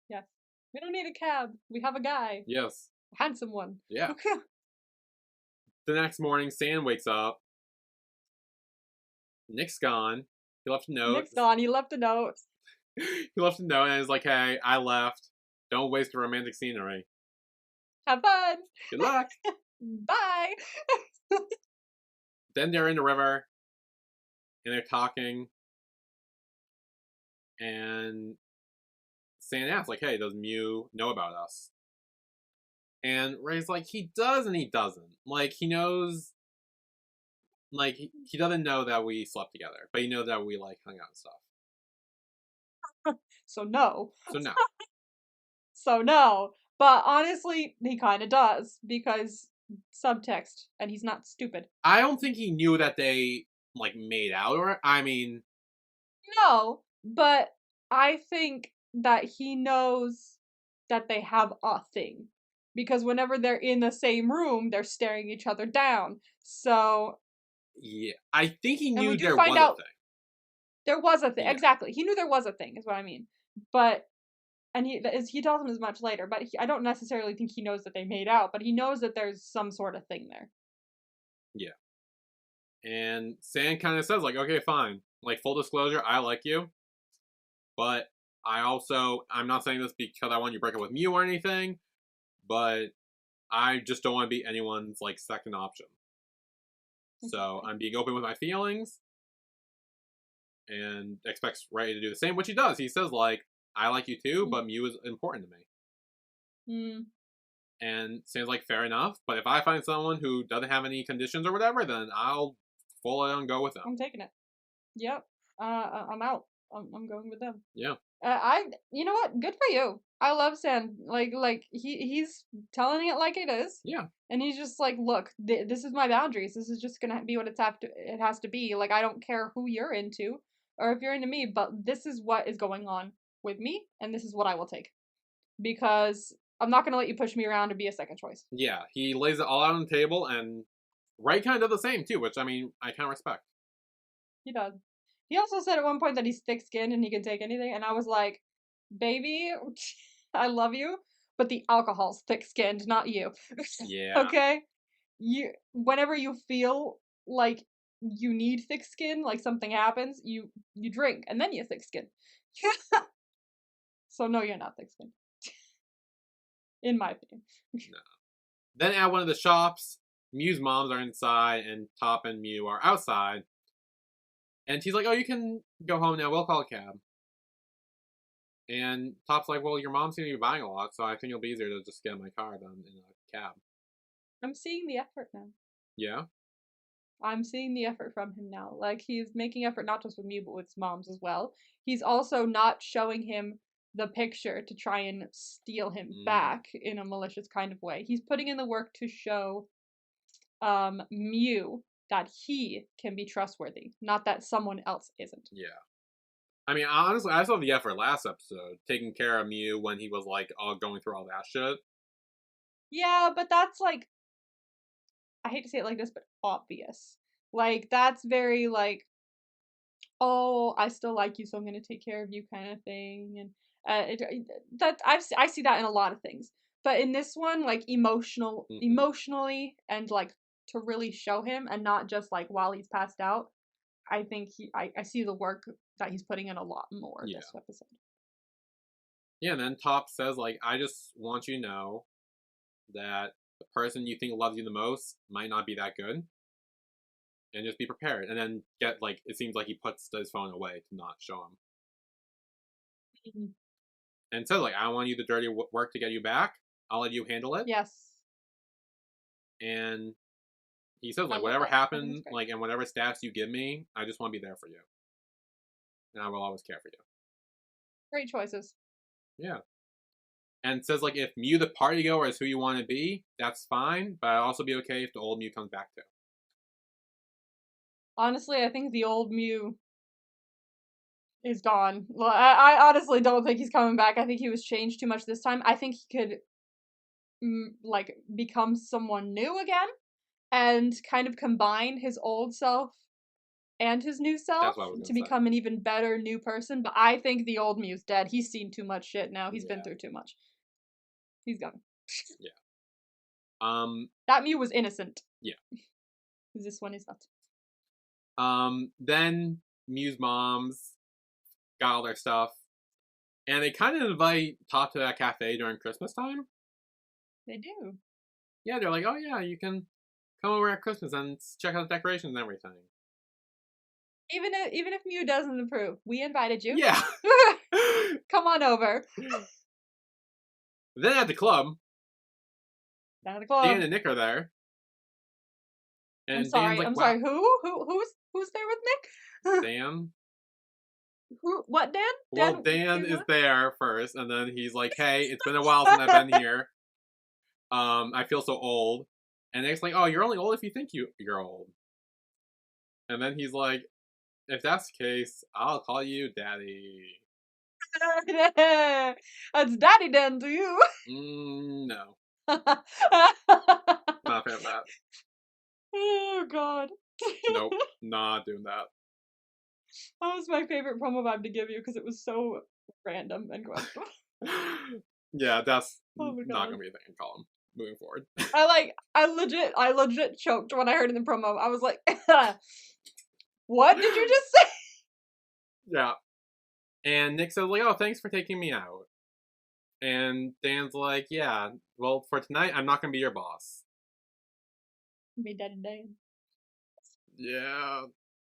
Yes. We don't need a cab. We have a guy. Yes. A handsome one. Yeah. The next morning, Sand wakes up. Nick's gone. He left a note. Nick's gone. He left a note. He left a note and is like, hey, I left. Don't waste the romantic scenery. Have fun. Good luck. Bye. Then they're in the river. And they're talking. And Sand asks, like, hey, does Mew know about us? And Ray's like, he does and he doesn't. Like, he knows... Like, he doesn't know that we slept together. But he knows that we, like, hung out and stuff. So no. So no. So no. But honestly, he kind of does. Because subtext. And he's not stupid. I don't think he knew that they, like, made out. Or I mean... No. But I think that he knows that they have a thing. Because whenever they're in the same room, they're staring each other down. So... Yeah. I think he knew there was a thing. There was a thing. Yeah. Exactly. He knew there was a thing, is what I mean. But... And he tells him as much later, but I don't necessarily think he knows that they made out, but he knows that there's some sort of thing there. Yeah. And Sand kind of says, like, okay, fine. Like, full disclosure, I like you. But I'm not saying this because I want you to break up with Mew or anything, but I just don't want to be anyone's, like, second option. So I'm being open with my feelings and expects Ray to do the same, which he does. He says, like, I like you too, but Mew is important to me. And Sand's like, fair enough, but if I find someone who doesn't have any conditions or whatever, then I'll full on go with them. I'm taking it. Yep. I'm out. I'm going with them. Yeah. You know what? Good for you. I love Sand. Like he's telling it like it is. Yeah. And he's just like, look, this is my boundaries. This is just gonna be what it has to be. Like, I don't care who you're into or if you're into me, but this is what is going on with me, and this is what I will take. Because I'm not going to let you push me around to be a second choice. Yeah, he lays it all out on the table, and Ray kind of does the same, too, which, I mean, I kind of respect. He does. He also said at one point that he's thick-skinned and he can take anything, and I was like, baby, I love you, but the alcohol's thick-skinned, not you. Yeah. Okay? Whenever you feel like you need thick skin, like something happens, you drink and then you thick skin. So no, you're not thick skinned. In my opinion. No. Then at one of the shops, Mew's moms are inside and Top and Mew are outside. And she's like, oh, you can go home now. We'll call a cab. And Top's like, well, your mom's going to be buying a lot, so I think it'll be easier to just get in my car than in a cab. I'm seeing the effort now. Yeah? I'm seeing the effort from him now. Like, he's making effort not just with Mew, but with his moms as well. He's also not showing him the picture to try and steal him back in a malicious kind of way. He's putting in the work to show Mew that he can be trustworthy, not that someone else isn't. Yeah. I mean, honestly, I saw the effort last episode, taking care of Mew when he was, like, all going through all that shit. Yeah, but that's, like, I hate to say it like this, but obvious. Like, that's very, like, oh, I still like you, so I'm gonna take care of you kind of thing. And I see that in a lot of things. But in this one, like, emotionally, and, like, to really show him, and not just, like, while he's passed out, I think I see the work that he's putting in a lot more this episode. Yeah, and then Top says, like, I just want you to know that the person you think loves you the most might not be that good. And just be prepared. And then it seems like he puts his phone away to not show him. Mm-hmm. And says, like, I want you the dirty work to get you back. I'll let you handle it. Yes. And he says, like, whatever happens, like, and whatever stats you give me, I just want to be there for you. And I will always care for you. Great choices. Yeah. And says, like, if Mew the party goer is who you want to be, that's fine, but I'll also be okay if the old Mew comes back too. Honestly, I think the old Mew is gone. I honestly don't think he's coming back. I think he was changed too much this time. I think he could, like, become someone new again and kind of combine his old self and his new self to become an even better new person. But I think the old Mew's dead. He's seen too much shit now. He's been through too much. He's gone. Yeah. That Mew was innocent. Yeah. This one is not. Then Mew's moms got all their stuff, and they kind of invite Top to that cafe during Christmas time. They do. Yeah, they're like, oh yeah, you can come over at Christmas and check out the decorations and everything. Even if Mew doesn't approve, we invited you. Yeah. Come on over. Then at the club, Dan and Nick are there. And I'm sorry. Dan's like, I'm sorry. Who's there with Nick? Dan. Who? What, Dan? Well, Dan is there first, and then he's like, "Hey, it's been a while since I've been here. I feel so old." And Nick's like, "Oh, you're only old if you think you're old." And then he's like, "If that's the case, I'll call you Daddy." That's Daddy Dan to you. No. Not a fan of that. Oh God. Nope, not doing that. That was my favorite promo vibe to give you because it was so random and gross. Yeah, that's not gonna be a thing I call him moving forward. I legit choked when I heard in the promo. I was like, what did you just say? Yeah. And Nick says, like, oh, thanks for taking me out. And Dan's like, yeah, well, for tonight, I'm not gonna be your boss. Be Daddy Dan. Yeah.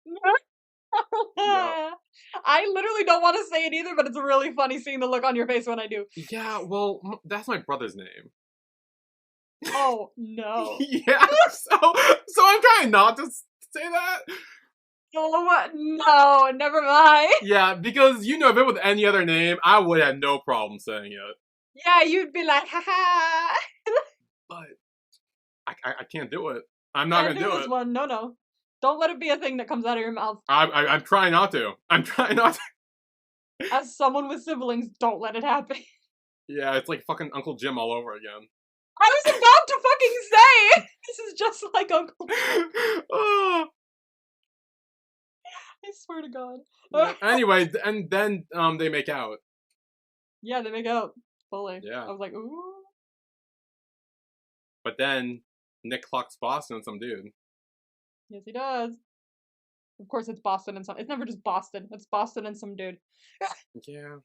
Yep. I literally don't want to say it either, but it's really funny seeing the look on your face when I do. Yeah, well, that's my brother's name. Oh, no. Yeah, so I'm trying not to say that. Oh, no, never mind. Yeah, because, if it was any other name, I would have no problem saying it. Yeah, you'd be like, haha. But I can't do it. I'm not going to do this it. One. No. Don't let it be a thing that comes out of your mouth. I'm trying not to. I'm trying not to. As someone with siblings, don't let it happen. Yeah, it's like fucking Uncle Jim all over again. I was about to fucking say! This is just like Uncle Jim. Oh. I swear to God. Yeah. Anyway, and then they make out. Yeah, they make out. Fully. Yeah. I was like, ooh. But then Nick clocks Boston on some dude. Yes, he does. Of course, it's Boston and some. It's never just Boston. It's Boston and some dude. Yeah.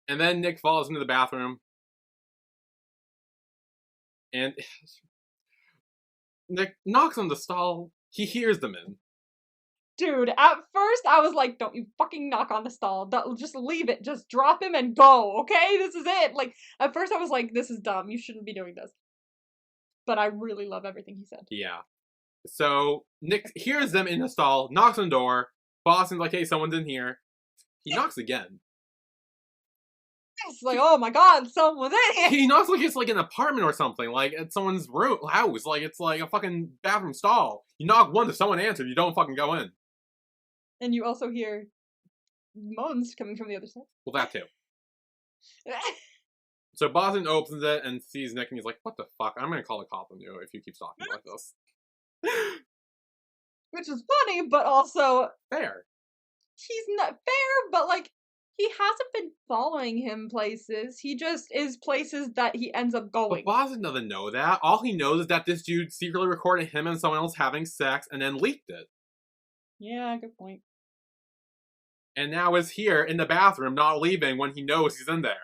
And then Nick falls into the bathroom. And Nick knocks on the stall. He hears them in. Dude, at first I was like, don't you fucking knock on the stall. Just leave it. Just drop him and go, okay? This is it. Like, at first I was like, this is dumb. You shouldn't be doing this. But I really love everything he said. Yeah. So Nick hears them in the stall, knocks on the door. Boston's like, hey, someone's in here. He knocks again. It's like, oh my god, someone's in here. He knocks like it's like an apartment or something, like at someone's house, like it's like a fucking bathroom stall. You knock once, if someone answers, you don't fucking go in. And you also hear moans coming from the other side. Well, that too. So Boston opens it and sees Nick, and he's like, what the fuck? I'm gonna call the cop on you if you keep talking like this. Which is funny, but also Fair. He's not fair, but like, he hasn't been following him places. He just is places that he ends up going. But Boston doesn't know that. All he knows is that this dude secretly recorded him and someone else having sex and then leaked it. Yeah, good point. And now is here in the bathroom, not leaving when he knows he's in there.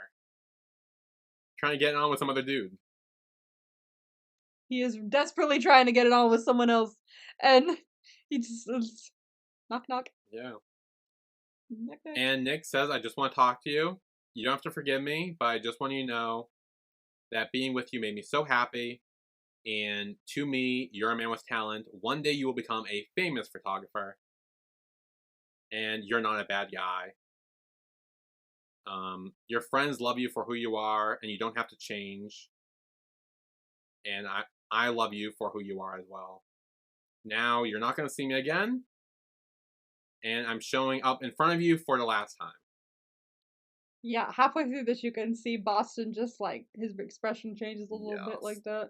Trying to get on with some other dude. He is desperately trying to get it on with someone else. And he just... knock, knock. Yeah. Knock, knock. And Nick says, I just want to talk to you. You don't have to forgive me, but I just want you to know that being with you made me so happy. And to me, you're a man with talent. One day you will become a famous photographer. And you're not a bad guy. Your friends love you for who you are, and you don't have to change. And I love you for who you are as well. Now, you're not going to see me again. And I'm showing up in front of you for the last time. Yeah, halfway through this, you can see Boston just like, his expression changes a little bit like that.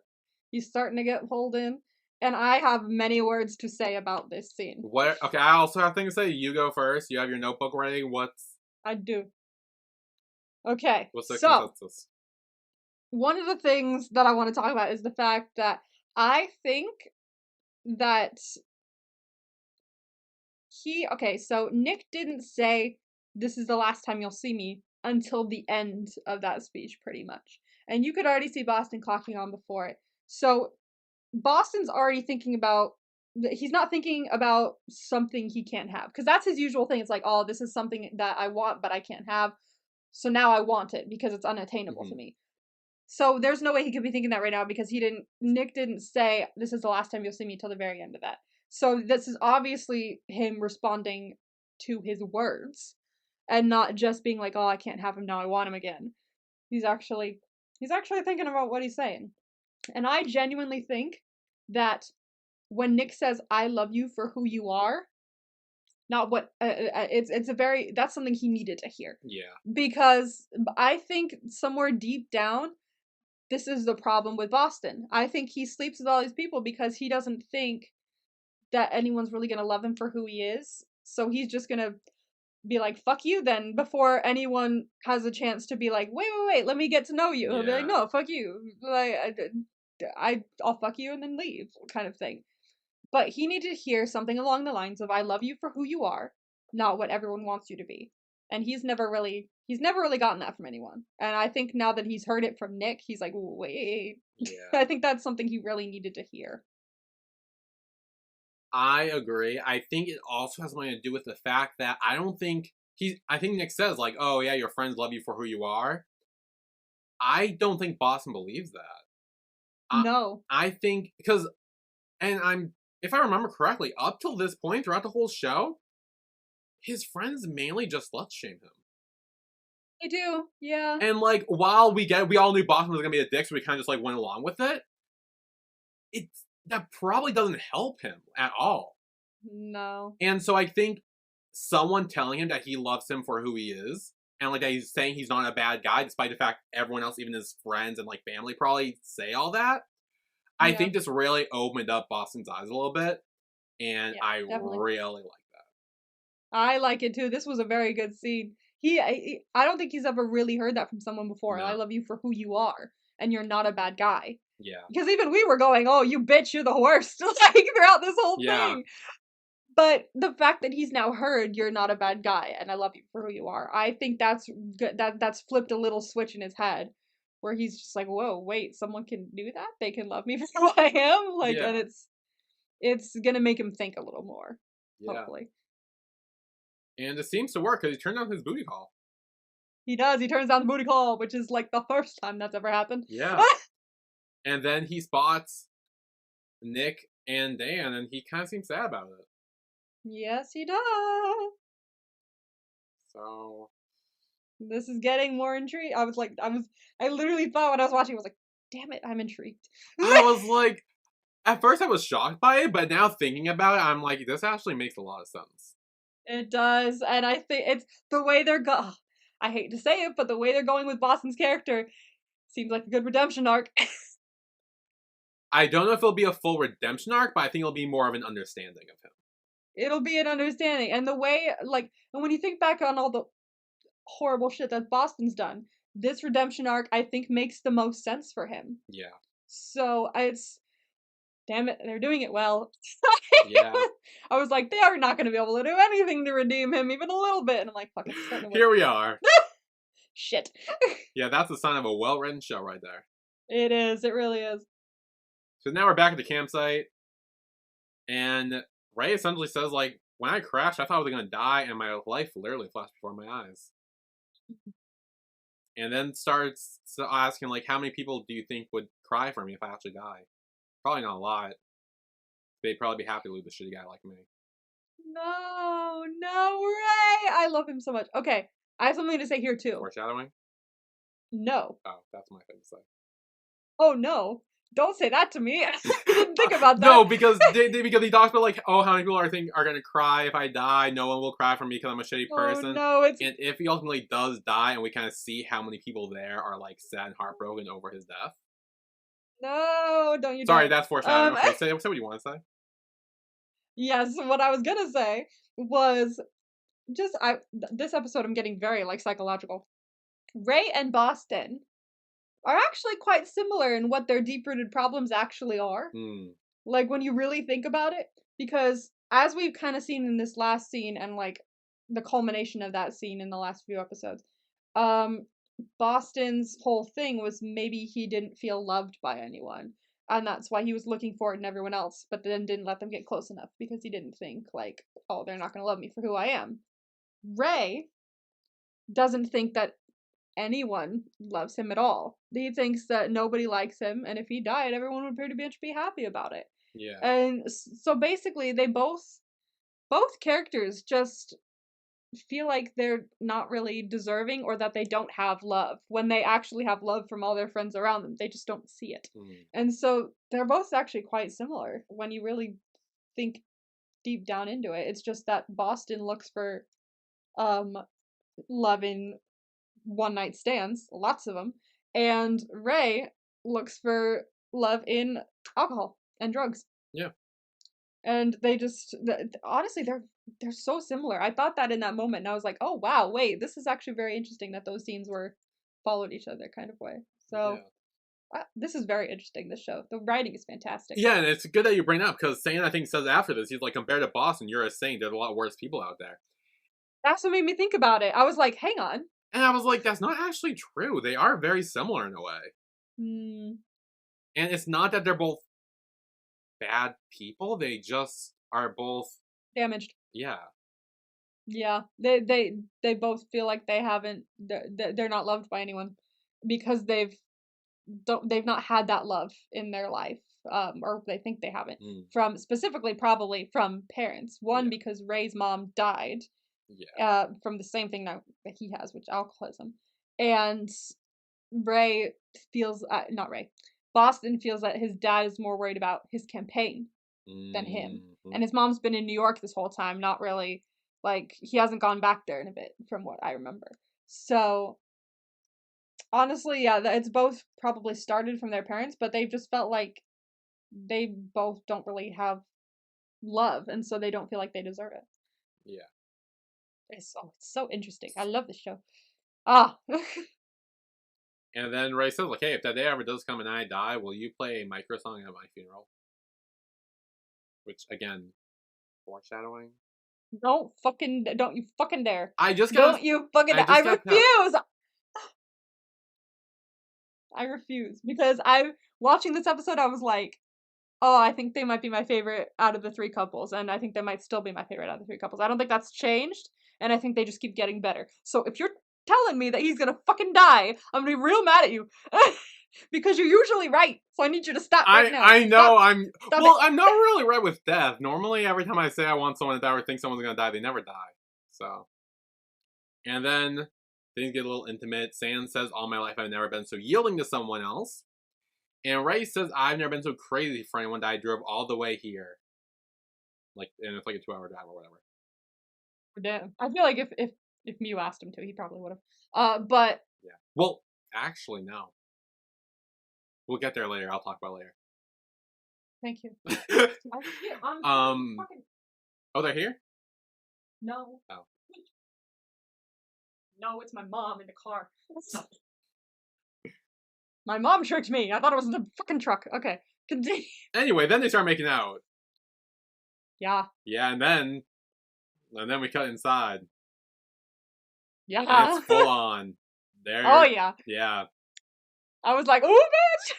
He's starting to get pulled in. And I have many words to say about this scene. What? Okay, I also have things to say. You go first. You have your notebook ready. I do. Okay, what's the so, consensus? One of the things that I want to talk about is the fact that I think that so Nick didn't say, this is the last time you'll see me, until the end of that speech, pretty much. And you could already see Boston clocking on before it. So, Boston's already thinking about, he's not thinking about something he can't have. Because that's his usual thing. It's like, oh, this is something that I want, but I can't have. So now I want it because it's unattainable to me. So there's no way he could be thinking that right now because Nick didn't say, this is the last time you'll see me till the very end of that. So this is obviously him responding to his words and not just being like, oh, I can't have him now, I want him again. He's actually thinking about what he's saying. And I genuinely think that when Nick says, I love you for who you are, not what, that's something he needed to hear. Yeah. Because I think somewhere deep down, this is the problem with Boston. I think he sleeps with all these people because he doesn't think that anyone's really gonna love him for who he is. So he's just gonna be like, fuck you then, before anyone has a chance to be like, wait, let me get to know you. He'll be like, no, fuck you. Like, I'll fuck you and then leave, kind of thing. But he needed to hear something along the lines of, I love you for who you are, not what everyone wants you to be. And he's never really gotten that from anyone. And I think now that he's heard it from Nick, he's like, wait. Yeah. I think that's something he really needed to hear. I agree. I think it also has something to do with the fact that I think Nick says like, oh yeah, your friends love you for who you are. I don't think Boston believes that. No. I think, if I remember correctly, up till this point, throughout the whole show, his friends mainly just slut shame him. They do, yeah. And like, while we all knew Boston was gonna be a dick, so we kind of just like went along with it. That probably doesn't help him at all. No. And so I think someone telling him that he loves him for who he is, and like that he's saying he's not a bad guy, despite the fact everyone else, even his friends and like family, probably say all that. Yeah. I think this really opened up Boston's eyes a little bit, and yeah, I definitely really like that. I like it too. This was a very good scene. I don't think he's ever really heard that from someone before. No. I love you for who you are, and you're not a bad guy. Yeah. Because even we were going, "Oh, you bitch, you're the worst," like, throughout this whole Yeah. thing. But the fact that he's now heard you're not a bad guy and I love you for who you are, I think that's good. That's flipped a little switch in his head where he's just like, "Whoa, wait, someone can do that? They can love me for who I am?" Like, Yeah. and it's gonna make him think a little more, Yeah. hopefully. And it seems to work because he turned down his booty call. He does. He turns down the booty call, which is like the first time that's ever happened. Yeah. And then he spots Nick and Dan, and he kind of seems sad about it. Yes, he does. So This is getting more intrigued. I literally thought when I was watching, I was like, damn it, I'm intrigued. I was like, at first I was shocked by it, but now thinking about it, I'm like, this actually makes a lot of sense. It does, and I think it's the way they're go. I hate to say it, but the way they're going with Boston's character seems like a good redemption arc. I don't know if it'll be a full redemption arc, but I think it'll be more of an understanding of him. It'll be an understanding, and the way, like, and when you think back on all the horrible shit that Boston's done, this redemption arc I think makes the most sense for him. Yeah. So it's damn it, they're doing it well. Yeah. I was like, they are not going to be able to do anything to redeem him even a little bit, and I'm like, fuck it, it's starting to work. Here we are. Shit. Yeah, that's the sign of a well-written show right there. It is. It really is. So now we're back at the campsite, and Ray essentially says, like, when I crashed, I thought I was going to die, and my life literally flashed before my eyes. And then starts asking, like, how many people do you think would cry for me if I actually die? Probably not a lot. They'd probably be happy to lose a shitty guy like me. No, Ray! I love him so much. Okay, I have something to say here too. Foreshadowing? No. Oh, that's my thing to say. Oh no. Don't say that to me. I didn't think about that. No, because because he talks about, like, oh, how many people are gonna cry if I die? No one will cry for me because I'm a shitty person. Oh no, it's And if he ultimately does die, and we kind of see how many people there are, like, sad and heartbroken over his death. no, don't you Sorry, dare. that's foreshadowing. Okay, say what you want to say. Yes, what I was gonna say was just this episode I'm getting very like psychological. Ray and Boston are actually quite similar in what their deep-rooted problems actually are. Like when you really think about it, because as we've kind of seen in this last scene and like the culmination of that scene in the last few episodes, Boston's whole thing was maybe he didn't feel loved by anyone. And that's why he was looking for it in everyone else, but then didn't let them get close enough because he didn't think like, oh, they're not going to love me for who I am. Ray doesn't think that anyone loves him at all. He thinks that nobody likes him, and if he died, everyone would pretty much be happy about it. Yeah. And so basically, they both characters just feel like they're not really deserving or that they don't have love when they actually have love from all their friends around them. They just don't see it. And so they're both actually quite similar when you really think deep down into it. It's just that Boston looks for love in one night stands, lots of them, and Ray looks for love in alcohol and drugs. Yeah. And they just honestly they're so similar. I thought that in that moment, and I was like, oh wow, wait, this is actually very interesting that those scenes were followed each other kind of way. So this is very interesting. This show, the writing is fantastic. Yeah, and it's good that you bring it up because Sane, I think, says after this, he's like, compared to Boston, you're a saint. There's a lot worse people out there. That's what made me think about it. I was like, hang on. And I was like, that's not actually true. They are very similar in a way. And it's not that they're both bad people. They just are both damaged. Yeah. Yeah. They both feel like they haven't they're not loved by anyone because they've not had that love in their life. Or they think they haven't. From specifically probably from parents. One because Ray's mom died. Yeah. From the same thing that he has, which is alcoholism. And Ray feels not Ray. Boston feels that his dad is more worried about his campaign than him. And his mom's been in New York this whole time, not really like he hasn't gone back there in a bit from what I remember. So honestly, yeah, it's both probably started from their parents, but they've just felt like they both don't really have love, and so they don't feel like they deserve it. Yeah. It's so interesting. I love this show. Ah. And then Ray says, like, hey, if that day ever does come and I die, will you play a micro song at my funeral? Which, again, foreshadowing. Don't you fucking dare. I just got. Don't you fucking dare. I refuse! I refuse. Because watching this episode, I was like, oh, I think they might be my favorite out of the 3 couples. And I think they might still be my favorite out of the 3 couples. I don't think that's changed. And I think they just keep getting better. So if you're telling me that he's gonna fucking die, I'm gonna be real mad at you. Because you're usually right. So I need you to stop right now. I know, Stop I'm not really right with death. Normally, every time I say I want someone to die or think someone's gonna die, they never die. So. And then things get a little intimate. Sans says, all my life I've never been so yielding to someone else. And Ray says, I've never been so crazy for anyone that I drove all the way here. Like, and it's like a 2-hour drive or whatever. Damn. I feel like if Mew asked him to, he probably would have. But yeah. Well, actually, no. We'll get there later. I'll talk about it later. Thank you. Oh, they're here? No. Oh. No, it's my mom in the car. My mom tricked me. I thought it was in the fucking truck. Okay, continue. Anyway, then they start making out. Yeah. Yeah, and then we cut inside. Yeah. And it's full on. There. Oh yeah. Yeah. I was like, ooh, bitch!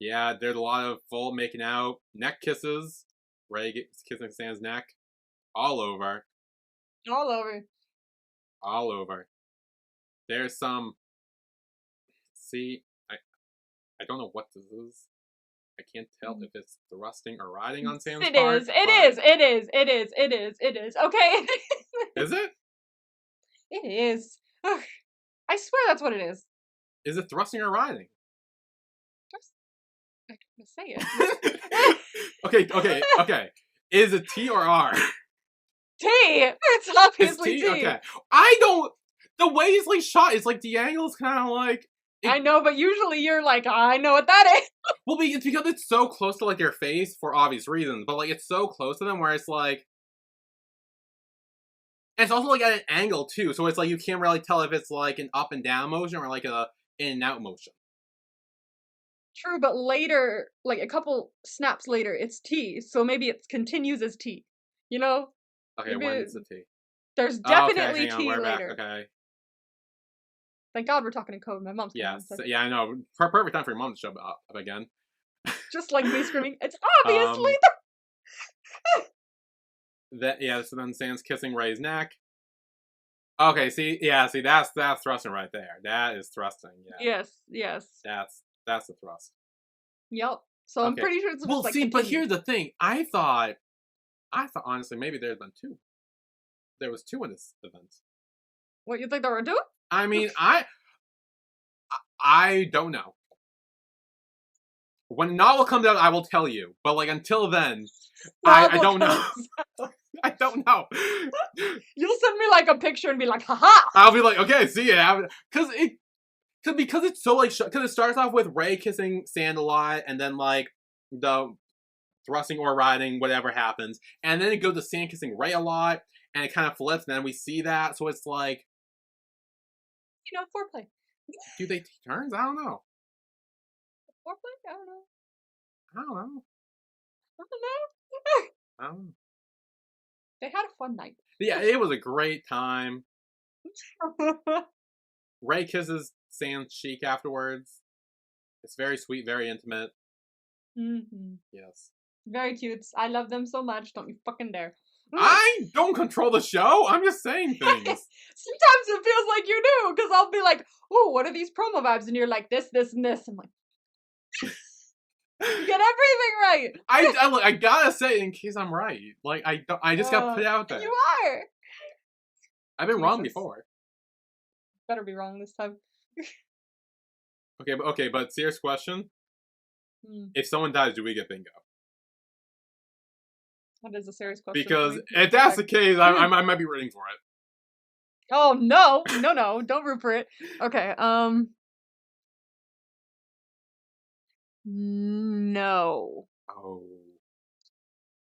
Yeah, there's a lot of full making out. Neck kisses. Ray gets kissing Sans neck. All over. All over. All over. There's some... See, I don't know what this is. I can't tell if it's thrusting or riding on Sam's part. It is. Okay. Is it? It is. Ugh. I swear that's what it is. Is it thrusting or riding? I don't want to say it. Okay. Is it T or R? T! It's obviously It's T. Okay. I don't... The way it's like shot is like the angle is kind of like... I know, but usually you're like, I know what that is. Well, it's because it's so close to like their face for obvious reasons, but like it's so close to them where it's like... And it's also like at an angle too, so it's like you can't really tell if it's like an up and down motion or like a in and out motion. True, but later, like a couple snaps later, it's T, so maybe it continues as T. You know? Okay, maybe when is the T? There's definitely T later. Back. Okay. Thank God we're talking in code. My mom's yeah, I know. Perfect time for your mom to show up again. Just like me screaming, it's obviously so then Sans kissing Ray's neck. Okay, see, that's thrusting right there. That is thrusting. Yeah. Yes. That's the thrust. Yep. So I'm pretty sure it's well, just, see, like, but here's the thing. I thought honestly maybe there's been 2. There was 2 in this event. What, you think there were 2? I mean, I don't know. When novel comes out, I will tell you. But like until then, I don't know. I don't know. You'll send me like a picture and be like, haha. I'll be like, okay, see ya. Because it's so like because it starts off with Ray kissing Sand a lot, and then like the thrusting or riding, whatever happens, and then it goes to Sand kissing Ray a lot, and it kind of flips, and then we see that, so it's like, you know, foreplay. Do they take turns? I don't know. Foreplay? I don't know. I don't know. They had a fun night. Yeah, it was a great time. Ray kisses Sand's cheek afterwards. It's very sweet, very intimate. Mm-hmm. Yes. Very cute. I love them so much. Don't you fucking dare. I don't control the show. I'm just saying things. Sometimes it feels like you do, because I'll be like, "Oh, what are these promo vibes?" And you're like, "This, and this." I'm like, you get everything right. I gotta say it in case I'm right. Like I just got put out there. You are. I've been wrong before. Better be wrong this time. Okay, but serious question: if someone dies, do we get bingo? That is a serious question. Because if that's the case, I might be rooting for it. Oh no, don't root for it. Okay, no. Oh.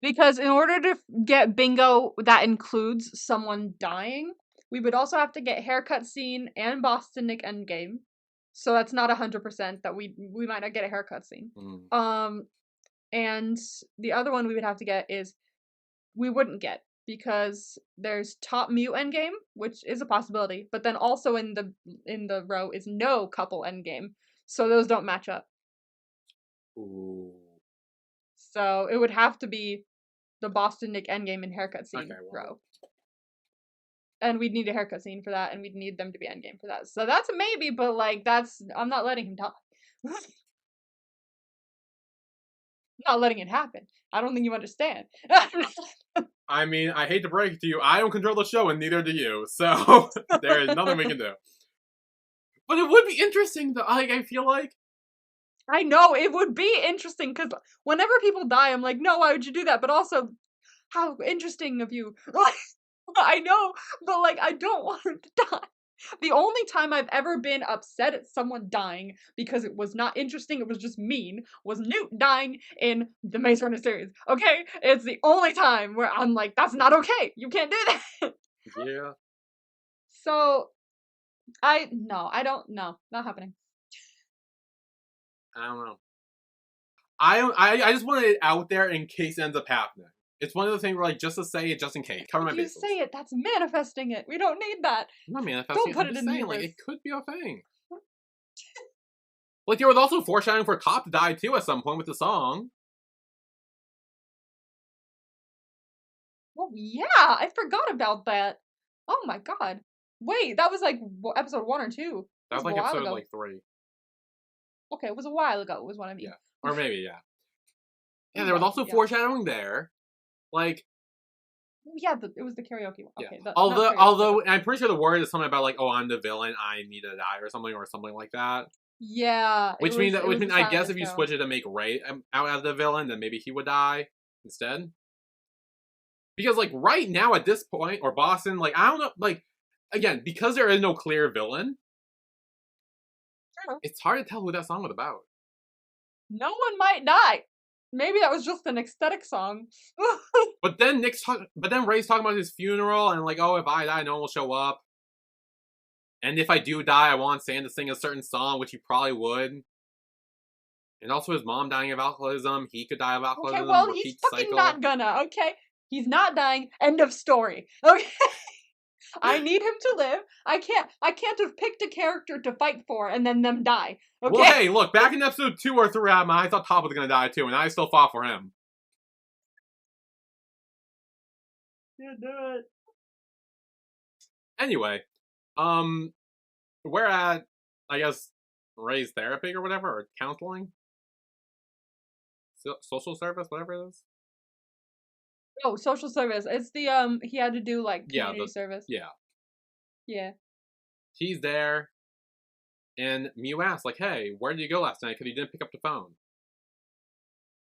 Because in order to get bingo that includes someone dying, we would also have to get haircut scene and Boston Nick endgame. So that's not 100% that we might not get a haircut scene. And the other one we would have to get is we wouldn't get because there's top Mew endgame, which is a possibility, but then also in the row is no couple endgame, so those don't match up. Ooh. So it would have to be the Boston Nick endgame and haircut scene row. And we'd need a haircut scene for that, and we'd need them to be endgame for that. So that's a maybe, but like I'm not letting him die. Not letting it happen. I don't think you understand. I mean, I hate to break it to you, I don't control the show, and neither do you. So there is nothing we can do. But it would be interesting, though. I feel like. I know it would be interesting because whenever people die, I'm like, no, why would you do that? But also, how interesting of you. I know, but like, I don't want him to die. The only time I've ever been upset at someone dying because it was not interesting, it was just mean, was Newt dying in the Maze Runner series. Okay? It's the only time where I'm like, that's not okay. You can't do that. Yeah. So, I don't know. Not happening. I don't know. I just wanted it out there in case it ends up happening. It's one of the things where, like, just to say it, just in case. Cover my bases. You say it, that's manifesting it. We don't need that. I'm not manifesting don't it. put I'm it just in saying, like, it could be a thing. Like, there was also foreshadowing for Top to die, too, at some point with the song. Oh, yeah, I forgot about that. Oh, my God. Wait, that was, like, episode 1 or 2. That was, like, episode, like, 3. Okay, it was a while ago, was what I mean. Yeah. Or maybe, yeah. Yeah, there was also foreshadowing there. Like, yeah, it was the karaoke one. Okay, yeah. Although I'm pretty sure the word is something about like, oh, I'm the villain, I need to die, or something like that. Yeah. Which means I guess if you switch it to make Ray out as the villain, then maybe he would die instead. Because like right now at this point, or Boston, like I don't know, like again because there is no clear villain, it's hard to tell who that song was about. No one might die. Maybe that was just an ecstatic song. But then Ray's talking about his funeral and like, oh, if I die, no one will show up. And if I do die, I want Sam to sing a certain song, which he probably would. And also his mom dying of alcoholism. He could die of alcoholism. Okay, well, he's fucking not gonna, okay? He's not dying. End of story. Okay? I need him to live. I can't have picked a character to fight for and then them die. Okay? Well, hey, look, back in episode 2 or 3, I thought Top was gonna die too, and I still fought for him. You do it. Anyway, we're at, I guess, Ray's therapy or whatever, or counseling? Social service, whatever it is? Oh, social service. It's the, he had to do, like, community service. Yeah. Yeah. He's there, and Mew asks, like, hey, where did you go last night? Because you didn't pick up the phone.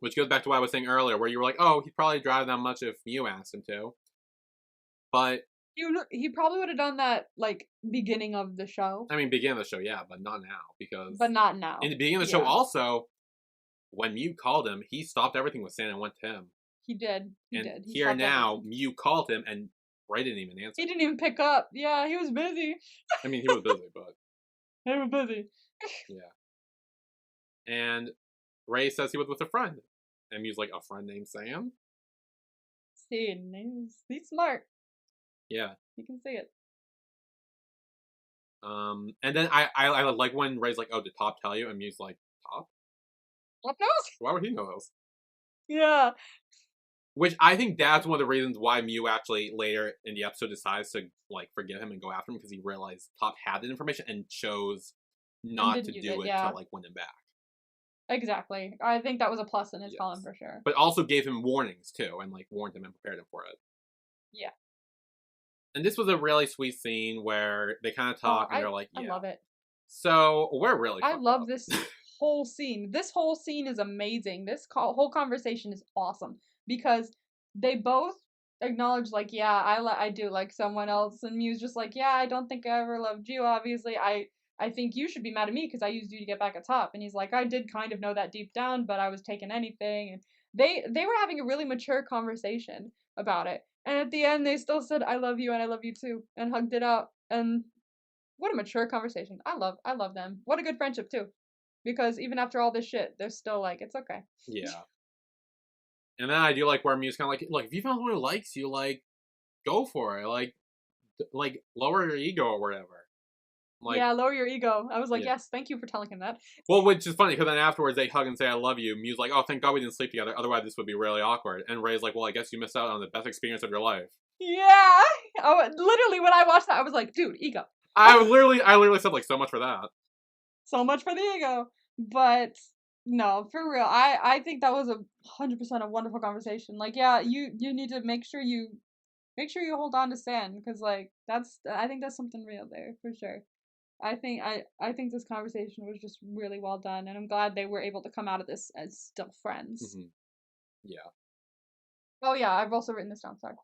Which goes back to what I was saying earlier, where you were like, oh, he'd probably drive that much if Mew asked him to. But... he probably would have done that, like, beginning of the show. I mean, beginning of the show, yeah, but not now, because... But not now. In the beginning of the show, also, when Mew called him, he stopped everything with Santa and went to him. He did. He here now, everything. Mew called him, and Ray didn't even answer. He didn't even pick up. Yeah, he was busy. I mean, he was busy, but... He was busy. Yeah. And Ray says he was with a friend. And Mew's like, a friend named Sam? He's smart. Yeah. You can see it. And then I like when Ray's like, oh, did Top tell you? And Mew's like, Top? Top knows? Why would he know those? Yeah. Which I think that's one of the reasons why Mew actually later in the episode decides to like forgive him and go after him, because he realized Top had that information and chose not to do it to like win him back. Exactly. I think that was a plus in his column for sure. But also gave him warnings too, and like warned him and prepared him for it. Yeah. And this was a really sweet scene where they kind of talk and they're like, yeah. I love it. So we're really I love this whole scene. This whole scene is amazing. This whole conversation is awesome because they both acknowledge like, yeah, I do like someone else, and Mew's just like, yeah, I don't think I ever loved you. Obviously, I think you should be mad at me because I used you to get back at Top. And he's like, I did kind of know that deep down, but I was taking anything. And they were having a really mature conversation about it. And at the end, they still said, I love you and I love you too, and hugged it out. And What a mature conversation. I love them. What a good friendship too. Because even after all this shit, they're still like, it's okay. Yeah. And then I do like where Mew's kind of like, look, if you found someone who likes you, like, go for it. Like lower your ego or whatever. Like, yeah, lower your ego. I was like, yeah. yes, thank you for telling him that. Well, which is funny because then afterwards they hug and say, I love you. Mew's like, oh, thank God we didn't sleep together. Otherwise this would be really awkward. And Ray's like, well, I guess you missed out on the best experience of your life. Yeah. Oh, literally, when I watched that, I was like, dude, ego. I literally said, like, so much for that. So much for the ego. But no, for real, I think that was 100% a wonderful conversation. Like, yeah, you need to make sure you hold on to Stan, because like I think that's something real there for sure. I think this conversation was just really well done, and I'm glad they were able to come out of this as still friends. Mm-hmm. Yeah. Oh yeah, I've also written this down. Sorry.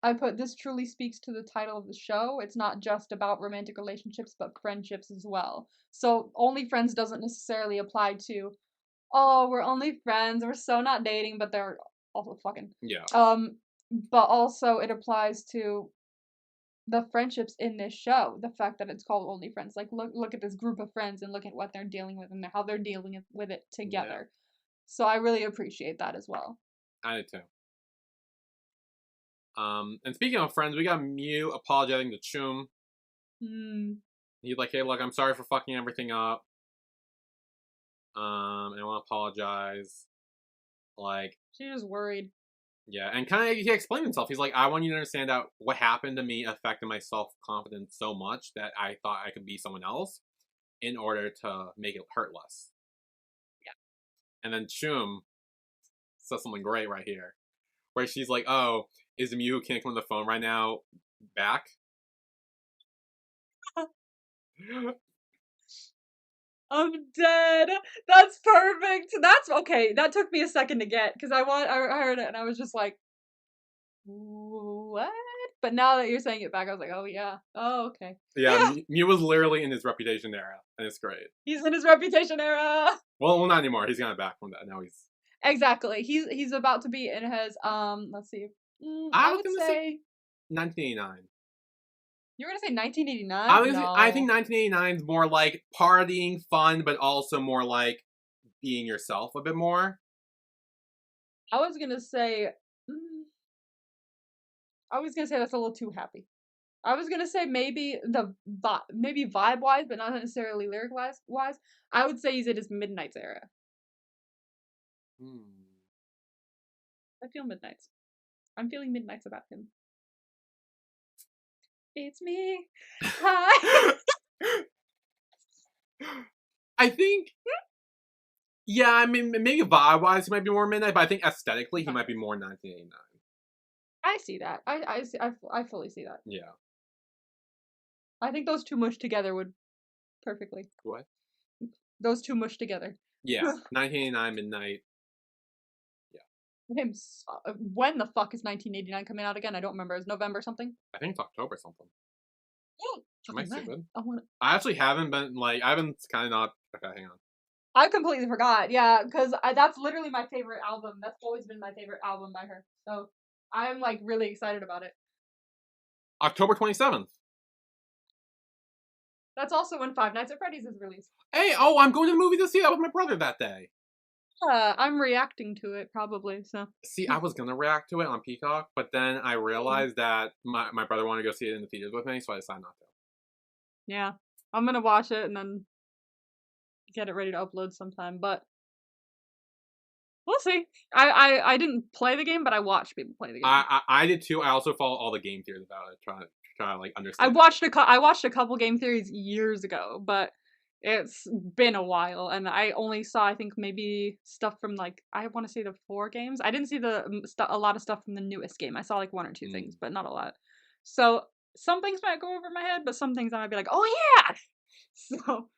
I put, this truly speaks to the title of the show. It's not just about romantic relationships, but friendships as well. So only friends doesn't necessarily apply to, oh, we're only friends, we're so not dating, but they're also fucking. Yeah. But also it applies to the friendships in this show. The fact that it's called Only Friends. Like, look at this group of friends and look at what they're dealing with and how they're dealing with it together. Yeah. So I really appreciate that as well. I did too. And speaking of friends, we got Mew apologizing to Chum. He's like, hey, look, I'm sorry for fucking everything up. And I want to apologize. Like, she was worried. Yeah, and kind of he explained himself. He's like, I want you to understand that what happened to me affected my self-confidence so much that I thought I could be someone else in order to make it hurt less. Yeah. And then Chum says something great right here, where she's like, oh, is the Mew who can't come on the phone right now back? I'm dead. That's perfect. That's okay. That took me a second to get, because I heard it and I was just like, what? But now that you're saying it back, I was like, oh yeah. Oh, okay. Yeah, Mew was literally in his Reputation era, and it's great. He's in his Reputation era. Well, not anymore. He's gotten back from that. Now he's exactly. He's about to be in his let's see. I would say 1989. You were gonna say 1989? I think 1989 is more like partying, fun, but also more like being yourself a bit more. I was gonna say that's a little too happy. I was gonna say maybe vibe wise, but not necessarily lyric wise. I would say he's in his Midnights era. I feel Midnights. I'm feeling Midnights about him. It's me. Hi. I think. Yeah, I mean, maybe vibe-wise he might be more Midnight, but I think aesthetically he might be more 1989. I see that. I fully see that. Yeah. I think those two mushed together would perfectly. What? Those two mushed together. Yeah, 1989 Midnight. Yeah. When the fuck is 1989 coming out again? I don't remember. Is November something? I think it's October something. Am I stupid? I actually haven't been, like, I've been kind of not. Okay, hang on. I completely forgot. Yeah, because that's literally my favorite album. That's always been my favorite album by her. So I'm, like, really excited about it. October 27th. That's also when Five Nights at Freddy's is released. Hey, I'm going to the movie to see that with my brother that day. I'm reacting to it, probably, so. See, I was gonna react to it on Peacock, but then I realized that my brother wanted to go see it in the theaters with me, so I decided not to. Yeah. I'm gonna watch it and then get it ready to upload sometime, but we'll see. I didn't play the game, but I watched people play the game. I did too. I also follow all the game theories about it, trying to like understand. I watched a couple game theories years ago, but it's been a while, and I only saw, I think, maybe stuff from, like, I want to say the 4 games. I didn't see a lot of stuff from the newest game. I saw, like, 1 or 2 things, but not a lot. So some things might go over my head, but some things I might be like, oh yeah! So.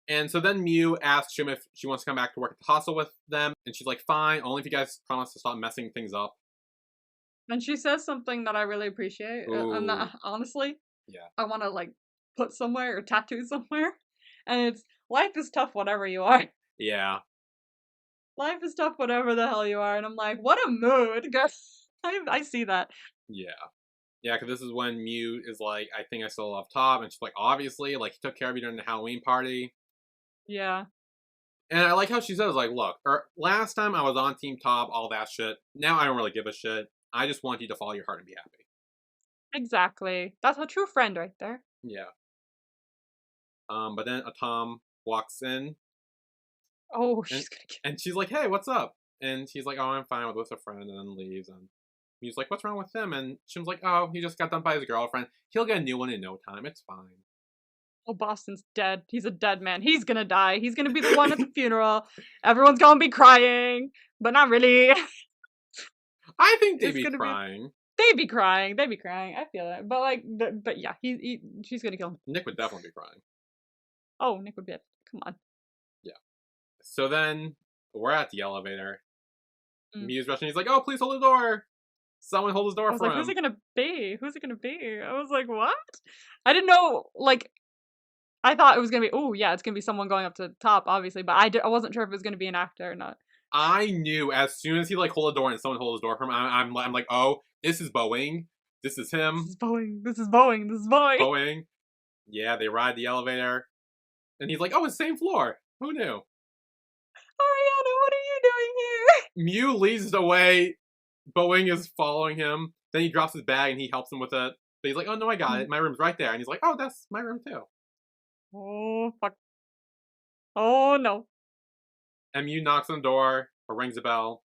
And so then Mew asks Chum if she wants to come back to work at the hostel with them, and she's like, fine, only if you guys promise to stop messing things up. And she says something that I really appreciate. Honestly, yeah, I want to, like, put somewhere or tattoo somewhere. And it's, life is tough whatever you are. Yeah. Life is tough whatever the hell you are. And I'm like, what a mood. I see that. Yeah. Yeah, because this is when Mew is like, I think I still love Top, and she's like, obviously, like, he took care of you during the Halloween party. Yeah. And I like how she says, like, look, last time I was on Team Top, all that shit. Now I don't really give a shit. I just want you to follow your heart and be happy. Exactly. That's a true friend right there. Yeah. But then a Tom walks in. Oh, she's gonna get... And she's like, hey, what's up? And she's like, oh, I'm fine with a friend, and then leaves. And he's like, what's wrong with him? And Shim's like, oh, he just got dumped by his girlfriend. He'll get a new one in no time. It's fine. Oh, Boston's dead. He's a dead man. He's gonna die. He's gonna be the one at the funeral. Everyone's gonna be crying, but not really. I think they'd be crying. They'd be crying. They'd be crying. I feel it. But like, but yeah, she's gonna kill him. Nick would definitely be crying. Oh, Nick would be. Come on. Yeah. So then we're at the elevator. Mew's rushing. He's like, oh, please hold the door. Someone hold his door for him. Who's it gonna be? Who's it gonna be? I was like, what? I didn't know. Like, I thought it was gonna be. Oh yeah, it's gonna be someone going up to the top, obviously. But I wasn't sure if it was gonna be an actor or not. I knew as soon as he like hold the door and someone hold his door for him. I'm like, oh, this is Boeing. This is him. This is Boeing. This is Boeing. This is Boeing. Boeing. Yeah, they ride the elevator, and he's like, oh, it's the same floor. Who knew? Ariana, what are you doing here? Mew leads the way. Boeing is following him. Then he drops his bag and he helps him with it. But he's like, oh no, I got it. My room's right there. And he's like, oh, that's my room too. Oh, fuck. Oh, no. And Mew knocks on the door or rings a bell.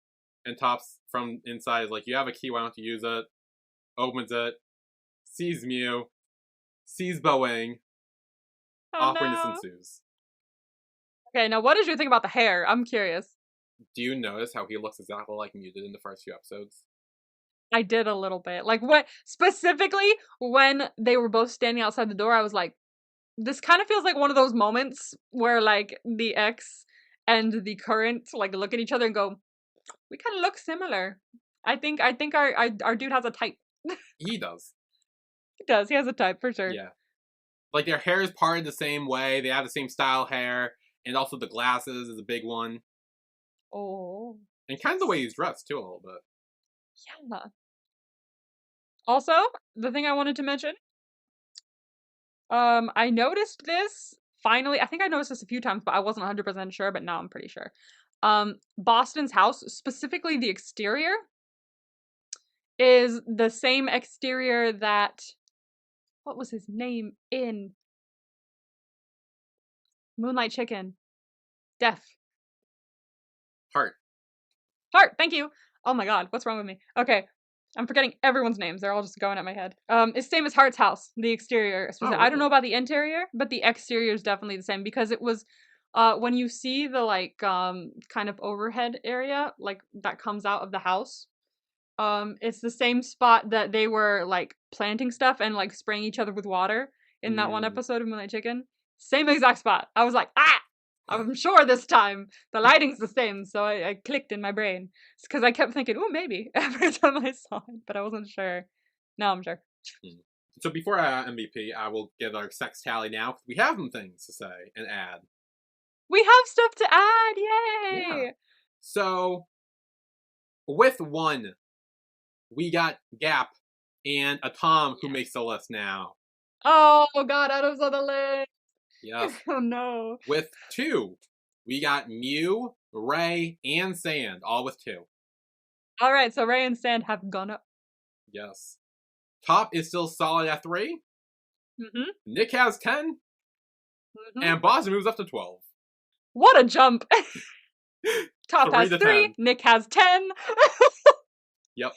And Tops from inside is like, you have a key, why don't you use it? Opens it. Sees Mew. Sees Boeing. Awkwardness ensues. Okay, now what did you think about the hair? I'm curious. Do you notice how he looks exactly like Mew did in the first few episodes? I did a little bit. Like, what specifically when they were both standing outside the door, I was like, this kind of feels like one of those moments where like the ex and the current like look at each other and go, we kind of look similar. I think our dude has a type. He does. He does. He has a type for sure. Yeah. Like their hair is parted the same way. They have the same style hair. And also the glasses is a big one. Oh. And kind of the way he's dressed, too, a little bit. Yeah. Also, the thing I wanted to mention, I noticed this, finally, I think I noticed this a few times, but I wasn't 100% sure, but now I'm pretty sure. Boston's house, specifically the exterior, is the same exterior that, what was his name in Moonlight Chicken? Death. Heart, thank you. Oh my god, what's wrong with me? Okay, I'm forgetting everyone's names. They're all just going at my head. It's same as Heart's house, the exterior. Oh, really? I don't know about the interior, but the exterior is definitely the same because it was, when you see the like, kind of overhead area, like that comes out of the house, it's the same spot that they were like planting stuff and like spraying each other with water in that one episode of Moonlight Chicken. Same exact spot. I was like, ah! I'm sure this time the lighting's the same, so I clicked in my brain because I kept thinking, oh, maybe every time I saw it, but I wasn't sure. Now I'm sure. So before MVP, I will give our sex tally now. We have some things to say and add. We have stuff to add, yay! Yeah. So with one, we got Gap and a Tom who makes the list now. Oh god, Adam's on the list. Yes. Oh no. With two, we got Mew, Ray, and Sand, all with 2. Alright, so Ray and Sand have gone up. Yes. Top is still solid at 3. Mm-hmm. Nick has 10. And Boston moves up to 12. What a jump! Top has 3, Nick has 10. Yep.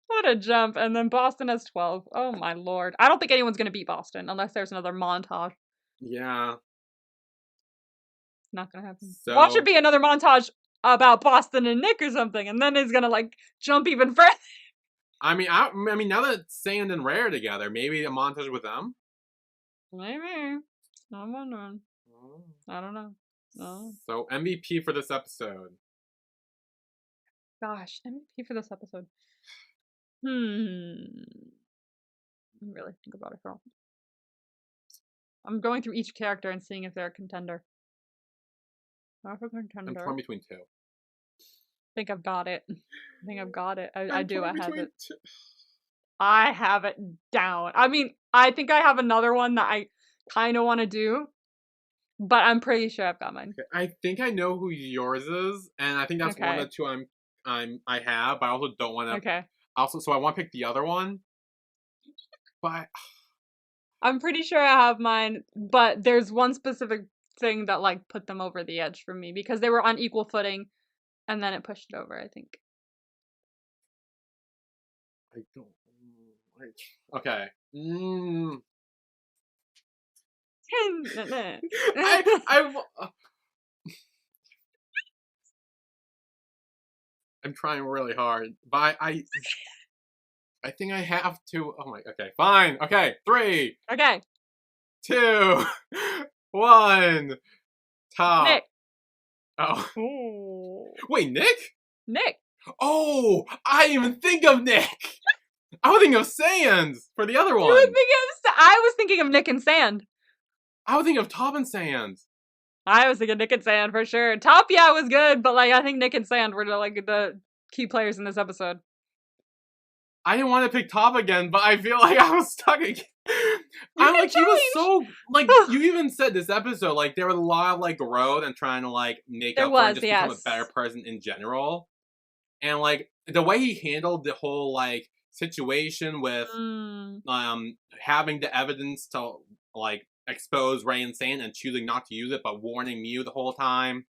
What a jump. And then Boston has 12. Oh my lord. I don't think anyone's gonna beat Boston unless there's another montage. Yeah. Not gonna happen. So, Watch it be another montage about Boston and Nick or something, and then he's gonna like jump even further. I mean, now that Sand and Ray are together, maybe a montage with them. Maybe. I'm wondering. I don't know. No. So MVP for this episode. Gosh, MVP for this episode. Let me really think about it for a while. I'm going through each character and seeing if they're a contender. Not a contender. I'm torn between 2. I think I've got it. I think I've got it. I do. I have it. I have it down. I mean, I think I have another one that I kind of want to do, but I'm pretty sure I've got mine. I think I know who yours is, and I think that's one Okay. of the two I have, but I also don't want to. Okay. Also, so I want to pick the other one, but I'm pretty sure I have mine, but there's one specific thing that like put them over the edge for me because they were on equal footing, and then it pushed it over, I think. I don't. Okay. I'm trying really hard, but I think I have to. Oh my. Okay, fine. Okay, 3, Okay. 2, 1. Top. Nick. Oh. Ooh. Wait, Nick? Nick. Oh, I didn't even think of Nick. I was thinking of Sans for the other one. You were thinking of I was thinking of Nick and Sand. I was thinking of Top and Sans. I was thinking Nick and Sand for sure. Top, yeah, was good, but like I think Nick and Sand were the key players in this episode. I didn't want to pick Top again, but I feel like I was stuck again. I'm like, he was so like you even said this episode, like there was a lot of like growth and trying to like make up for and just become a better person in general. And like the way he handled the whole like situation with having the evidence to like expose Ray and Sand and choosing not to use it, but warning Mew the whole time,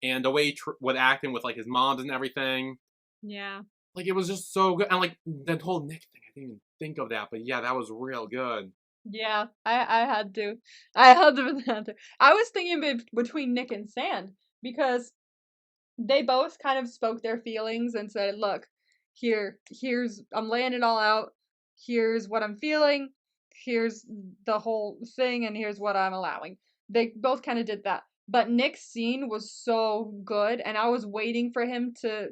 and the way he was acting with like his moms and everything. Yeah. Like, it was just so good. And, like, that whole Nick thing, I didn't even think of that. But, yeah, that was real good. Yeah, I had to. I had to. I was thinking between Nick and Sand, because they both kind of spoke their feelings and said, look, here's, I'm laying it all out. Here's what I'm feeling. Here's the whole thing, and here's what I'm allowing. They both kind of did that. But Nick's scene was so good, and I was waiting for him to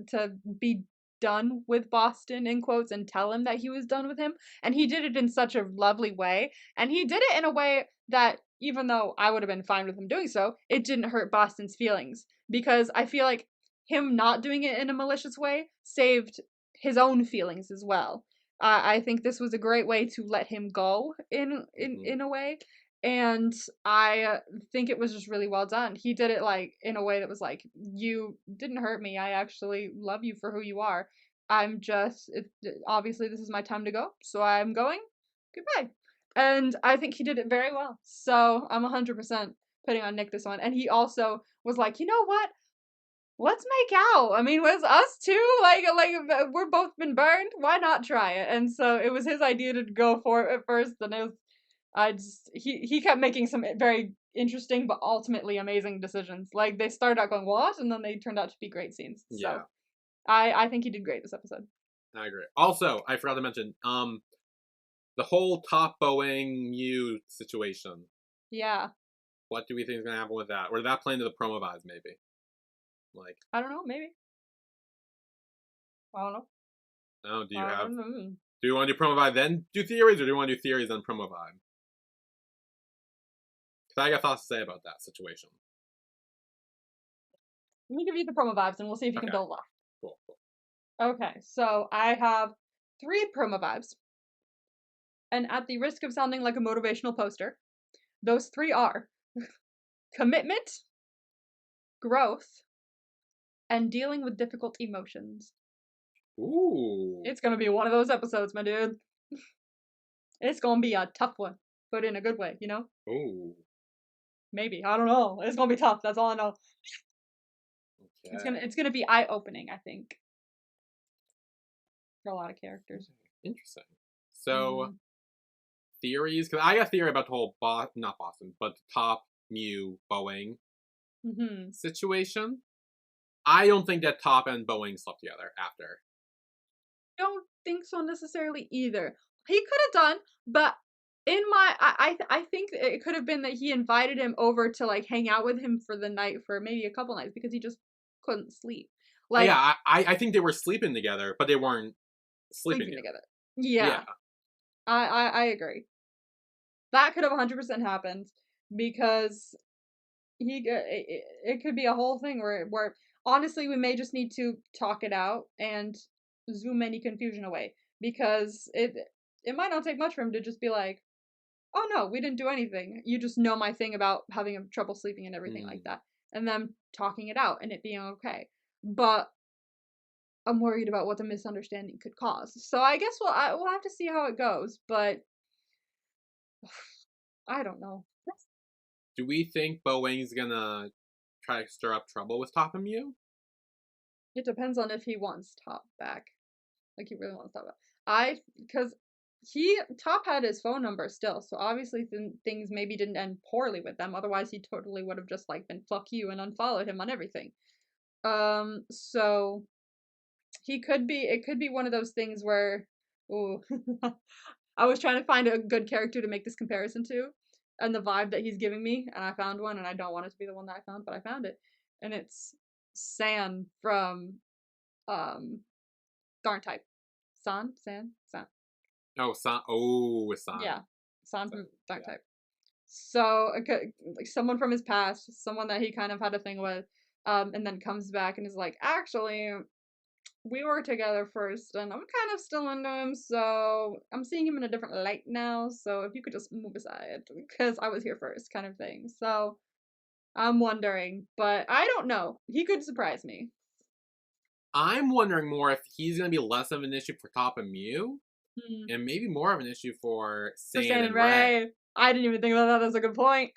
be done with Boston in quotes and tell him that he was done with him, and he did it in such a lovely way, and he did it in a way that even though I would have been fine with him doing so, it didn't hurt Boston's feelings, because I feel like him not doing it in a malicious way saved his own feelings as well. I think this was a great way to let him go in a way, and I think it was just really well done. He did it like in a way that was like, you didn't hurt me. I actually love you for who you are. I'm just obviously this is my time to go, so I'm going. Goodbye. And I think he did it very well. So I'm 100% putting on Nick this one. And he also was like, you know what? Let's make out. I mean, was us too? Like we're both been burned. Why not try it? And so it was his idea to go for it at first, and it was he kept making some very interesting but ultimately amazing decisions. Like they started out going what, and then they turned out to be great scenes. Yeah. So I think he did great this episode. I agree. Also, I forgot to mention the whole Top Boeing Mew situation. Yeah. What do we think is gonna happen with that? Or did that play into the promo vibes maybe? Like I don't know, maybe. I don't know. Oh, do you have? Do you want to do promo vibe then do theories, or do you want to do theories then promo vibe? Because I got thoughts to say about that situation. Let me give you the promo vibes, and we'll see if you can build off. Cool. Okay, so I have 3 promo vibes, and at the risk of sounding like a motivational poster, those 3 are commitment, growth, and dealing with difficult emotions. Ooh. It's gonna be one of those episodes, my dude. It's gonna be a tough one, but in a good way, you know? Ooh. Maybe. I don't know. It's gonna be tough, that's all I know. Okay. It's gonna be eye-opening, I think. For a lot of characters. Interesting. So, theories? Because I got a theory about the whole, not Boston, but the Top Mew Boeing situation. I don't think that Top and Boeing slept together after. I don't think so necessarily either. He could have done, but in my, I think it could have been that he invited him over to like hang out with him for the night for maybe a couple nights because he just couldn't sleep. Like, yeah, I think they were sleeping together, but they weren't sleeping together. Yeah. I agree. That could have 100% happened because it could be a whole thing where honestly we may just need to talk it out and zoom any confusion away. because it might not take much for him to just be like, oh no, we didn't do anything. You just know my thing about having trouble sleeping and everything like that. And them talking it out and it being okay. But I'm worried about what the misunderstanding could cause. So I guess we'll have to see how it goes, but I don't know. Do we think Boeing's gonna try to stir up trouble with Top and Mew? It depends on if he wants Top back. Like, he really wants Top back. Because Top had his phone number still, so obviously things maybe didn't end poorly with them. Otherwise, he totally would have just, like, been fuck you and unfollowed him on everything. So it could be one of those things where, ooh, I was trying to find a good character to make this comparison to, and the vibe that he's giving me, and I found one, and I don't want it to be the one that I found, but I found it, and it's San from, Darn Type. San? Oh, San. Oh, San. Yeah, San from Darn Type. So, like, someone from his past, someone that he kind of had a thing with, and then comes back and is like, actually, we were together first, and I'm kind of still into him, so I'm seeing him in a different light now, so if you could just move aside, because I was here first, kind of thing. So, I'm wondering, but I don't know. He could surprise me. I'm wondering more if he's going to be less of an issue for Top and Mew, and maybe more of an issue for San and Ray. I didn't even think about that. That's a good point.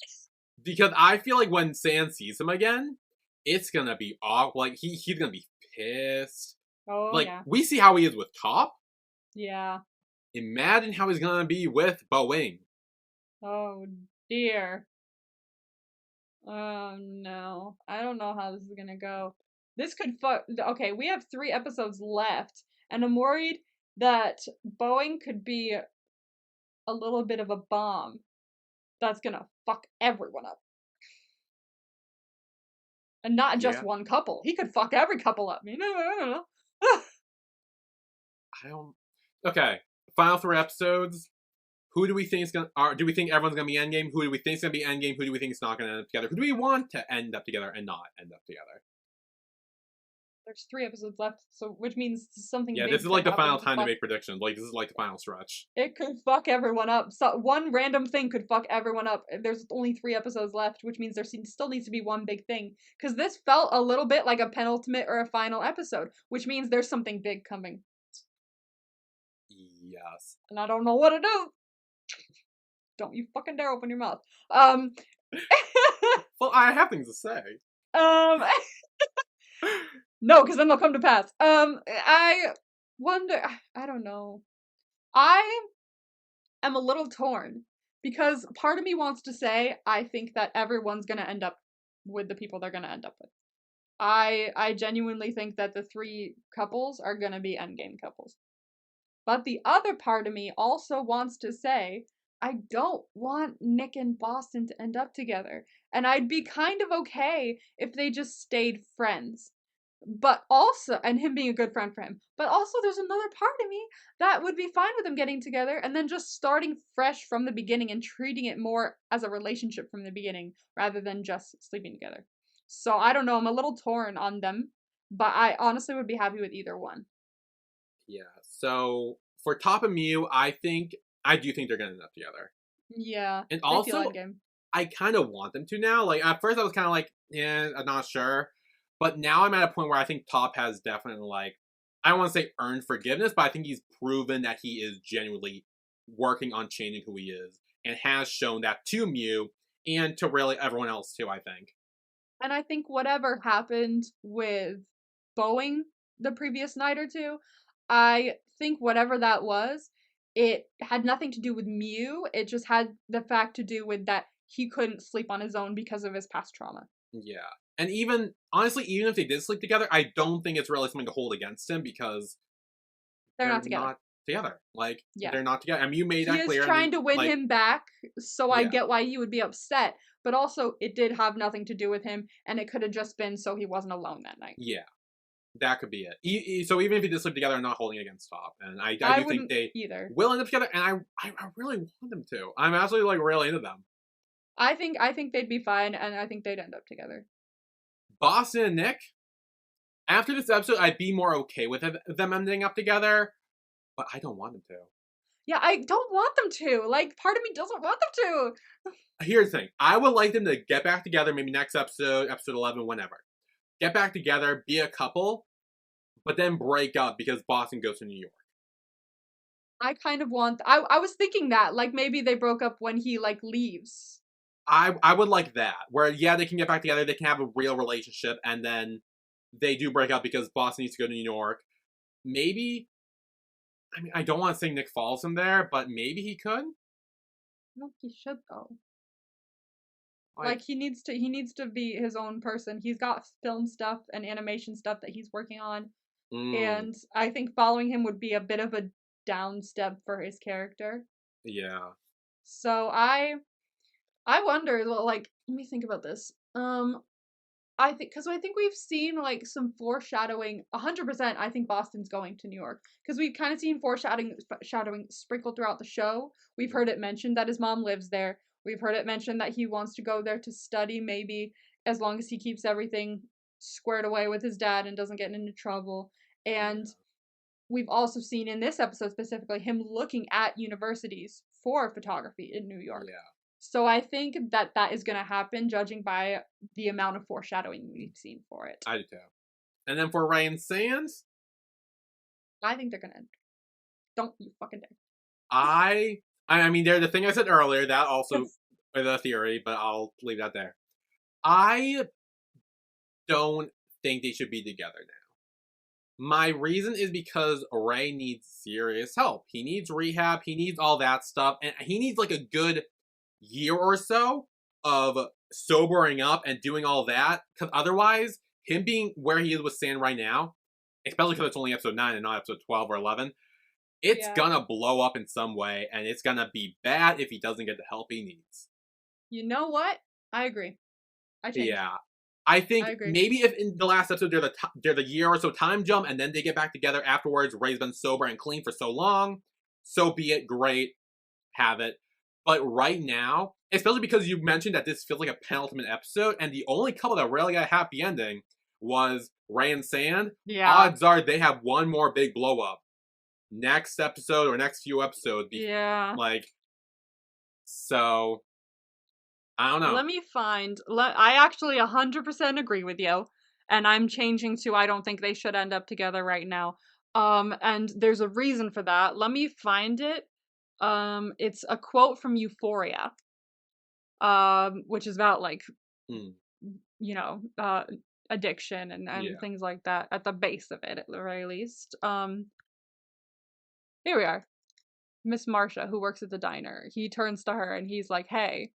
Because I feel like when San sees him again, it's going to be awkward. Like, he's going to be pissed. Oh, like, yeah. we see how he is with Top. Yeah. Imagine how he's going to be with Boeing. Oh, dear. Oh, no. I don't know how this is going to go. This could okay, we have 3 episodes left, and I'm worried that Boeing could be a little bit of a bomb that's gonna fuck everyone up. And not just one couple. He could fuck every couple up. I don't know. Okay, final 3 episodes. Who do we think is gonna? Do we think everyone's gonna be Endgame? Who do we think is gonna be Endgame? Who do we think is not gonna end up together? Who do we want to end up together and not end up together? There's 3 episodes left, so which means something. Yeah, this is like the final time to make predictions. Like, this is like the final stretch. It could fuck everyone up. So one random thing could fuck everyone up. There's only 3 episodes left, which means there still needs to be one big thing. Because this felt a little bit like a penultimate or a final episode, which means there's something big coming. Yes. And I don't know what to do. Don't you fucking dare open your mouth. Well, I have things to say. No, because then they'll come to pass. I wonder. I don't know. I am a little torn because part of me wants to say I think that everyone's gonna end up with the people they're gonna end up with. I genuinely think that the 3 couples are gonna be endgame couples. But the other part of me also wants to say I don't want Nick and Boston to end up together, and I'd be kind of okay if they just stayed friends. But also, and him being a good friend for him. But also, there's another part of me that would be fine with them getting together and then just starting fresh from the beginning and treating it more as a relationship from the beginning rather than just sleeping together. So I don't know. I'm a little torn on them, but I honestly would be happy with either one. Yeah. So for Top and Mew, I do think they're gonna end up together. Yeah. And also, I kind of want them to now. Like, at first, I was kind of like, yeah, I'm not sure. But now I'm at a point where I think Top has definitely, like, I don't want to say earned forgiveness, but I think he's proven that he is genuinely working on changing who he is. And has shown that to Mew and to really everyone else, too, I think. And I think whatever happened with Boeing the previous night or 2, I think whatever that was, it had nothing to do with Mew. It just had the fact to do with that he couldn't sleep on his own because of his past trauma. Yeah. And even, honestly, even if they did sleep together, I don't think it's really something to hold against him because they're not together. Like, they're not together. I mean, you made that clear. He is trying to win him back, so I get why he would be upset. But also, it did have nothing to do with him, and it could have just been so he wasn't alone that night. Yeah. That could be it. So even if they did sleep together, I'm not holding against Top. And I do think they will end up together, and I really want them to. I'm actually, like, really into them. I think they'd be fine, and I think they'd end up together. Boston and Nick, after this episode, I'd be more okay with them ending up together. But I don't want them to. Yeah, I don't want them to. Like, part of me doesn't want them to. Here's the thing. I would like them to get back together, maybe next episode, episode 11, whenever. Get back together, be a couple, but then break up because Boston goes to New York. I kind of want... I was thinking that. Like, maybe they broke up when he, like, leaves. I would like that. Where, yeah, they can get back together, they can have a real relationship, and then they do break up because Boston needs to go to New York. Maybe... I mean, I don't want to say Nick follows him there, but maybe he could. No, he should though. Like he needs to be his own person. He's got film stuff and animation stuff that he's working on, and I think following him would be a bit of a down step for his character. Yeah. So I wonder. Like, let me think about this. I think we've seen like some foreshadowing. 100%, I think Boston's going to New York because we've kind of seen foreshadowing sprinkled throughout the show. We've heard it mentioned that his mom lives there. We've heard it mentioned that he wants to go there to study, maybe as long as he keeps everything squared away with his dad and doesn't get into trouble. And we've also seen in this episode specifically him looking at universities for photography in New York. Yeah. So I think that is going to happen, judging by the amount of foreshadowing we've seen for it. I do too. And then for Ray and Sans, I think they're going to end. Don't you fucking dare. I mean, they're the thing I said earlier, that also is a theory, but I'll leave that there. I don't think they should be together now. My reason is because Ray needs serious help. He needs rehab, he needs all that stuff, and he needs like a good year or so of sobering up and doing all that, because otherwise, him being where he is with Sand right now, especially because it's only episode 9 and not episode 12 or 11, it's gonna blow up in some way, and it's gonna be bad if he doesn't get the help he needs. You know what? I agree. I changed. Yeah. I think maybe if in the last episode they're the year or so time jump, and then they get back together afterwards, Ray's been sober and clean for so long, so be it, great, have it. But right now, especially because you mentioned that this feels like a penultimate episode, and the only couple that really got a happy ending was Ray and Sand, odds are they have one more big blow up next episode or next few episodes. Like, so, I don't know. Let me find, I actually 100% agree with you, and I'm changing to I don't think they should end up together right now. And there's a reason for that. Let me find it. It's a quote from Euphoria, which is about like, you know, addiction and things like that at the base of it, at the very least. Here we are. Miss Marcia, who works at the diner. He turns to her and he's like, "Hey,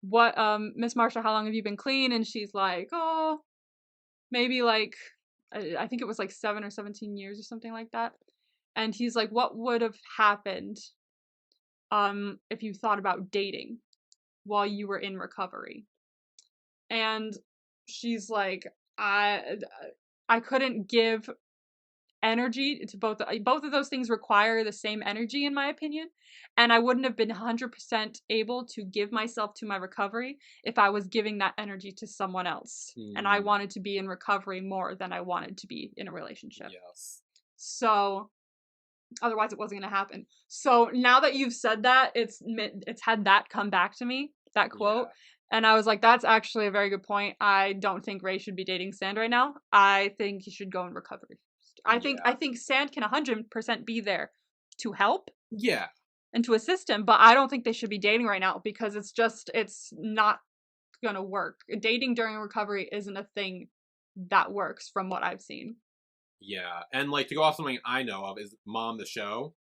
what, Miss Marcia, how long have you been clean?" And she's like, "Oh, maybe like, I think it was like 7 or 17 years or something like that." And he's like, "What would have happened if you thought about dating while you were in recovery?" And she's like, I couldn't give energy to both of those things require the same energy, in my opinion, and I wouldn't have been 100% able to give myself to my recovery if I was giving that energy to someone else. And I wanted to be in recovery more than I wanted to be in a relationship. So otherwise it wasn't going to happen. So now that you've said that, it's had that come back to me, that quote. And I was like, that's actually a very good point. I don't think Ray should be dating Sand right now. I think he should go in recovery. I think Sand can 100% be there to help. Yeah. And to assist him, but I don't think they should be dating right now because it's not gonna work. Dating during recovery isn't a thing that works from what I've seen. Yeah. And like to go off something I know of is Mom the Show.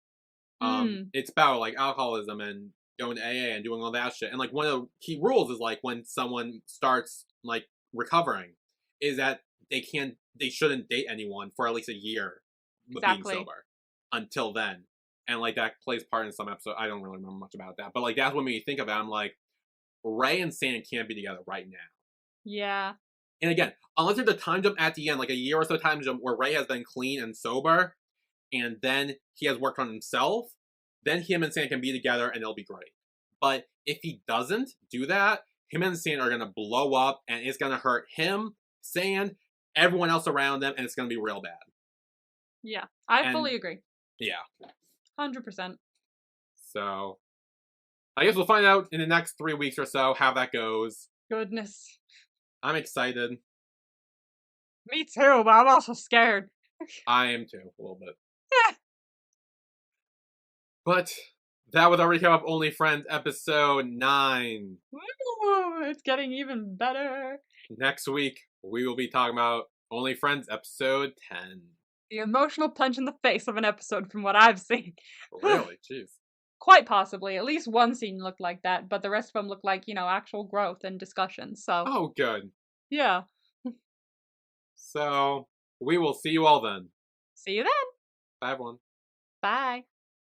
It's about like alcoholism and going to AA and doing all that shit. And like one of the key rules is like when someone starts like recovering is that they shouldn't date anyone for at least a year of being sober until then. And like that plays part in some episode. I don't really remember much about that. But like that's what made me think of it. I'm like, Ray and Sand can't be together right now. Yeah. And again, unless there's a time jump at the end, like a year or so time jump where Ray has been clean and sober, and then he has worked on himself, then him and Sand can be together and it'll be great. But if he doesn't do that, him and Sand are gonna blow up and it's gonna hurt him, Sand, everyone else around them, and it's gonna be real bad. Yeah, I fully agree. Yeah. 100%. So, I guess we'll find out in the next 3 weeks or so how that goes. Goodness. I'm excited. Me too, but I'm also scared. I am too, a little bit. But that was our recap of Only Friends episode 9. Woo, it's getting even better. Next week, we will be talking about Only Friends episode 10. The emotional punch in the face of an episode from what I've seen. Really? Jeez. Quite possibly. At least one scene looked like that, but the rest of them looked like, actual growth and discussion, so. Oh, good. Yeah. So, we will see you all then. See you then. Bye, everyone. Bye.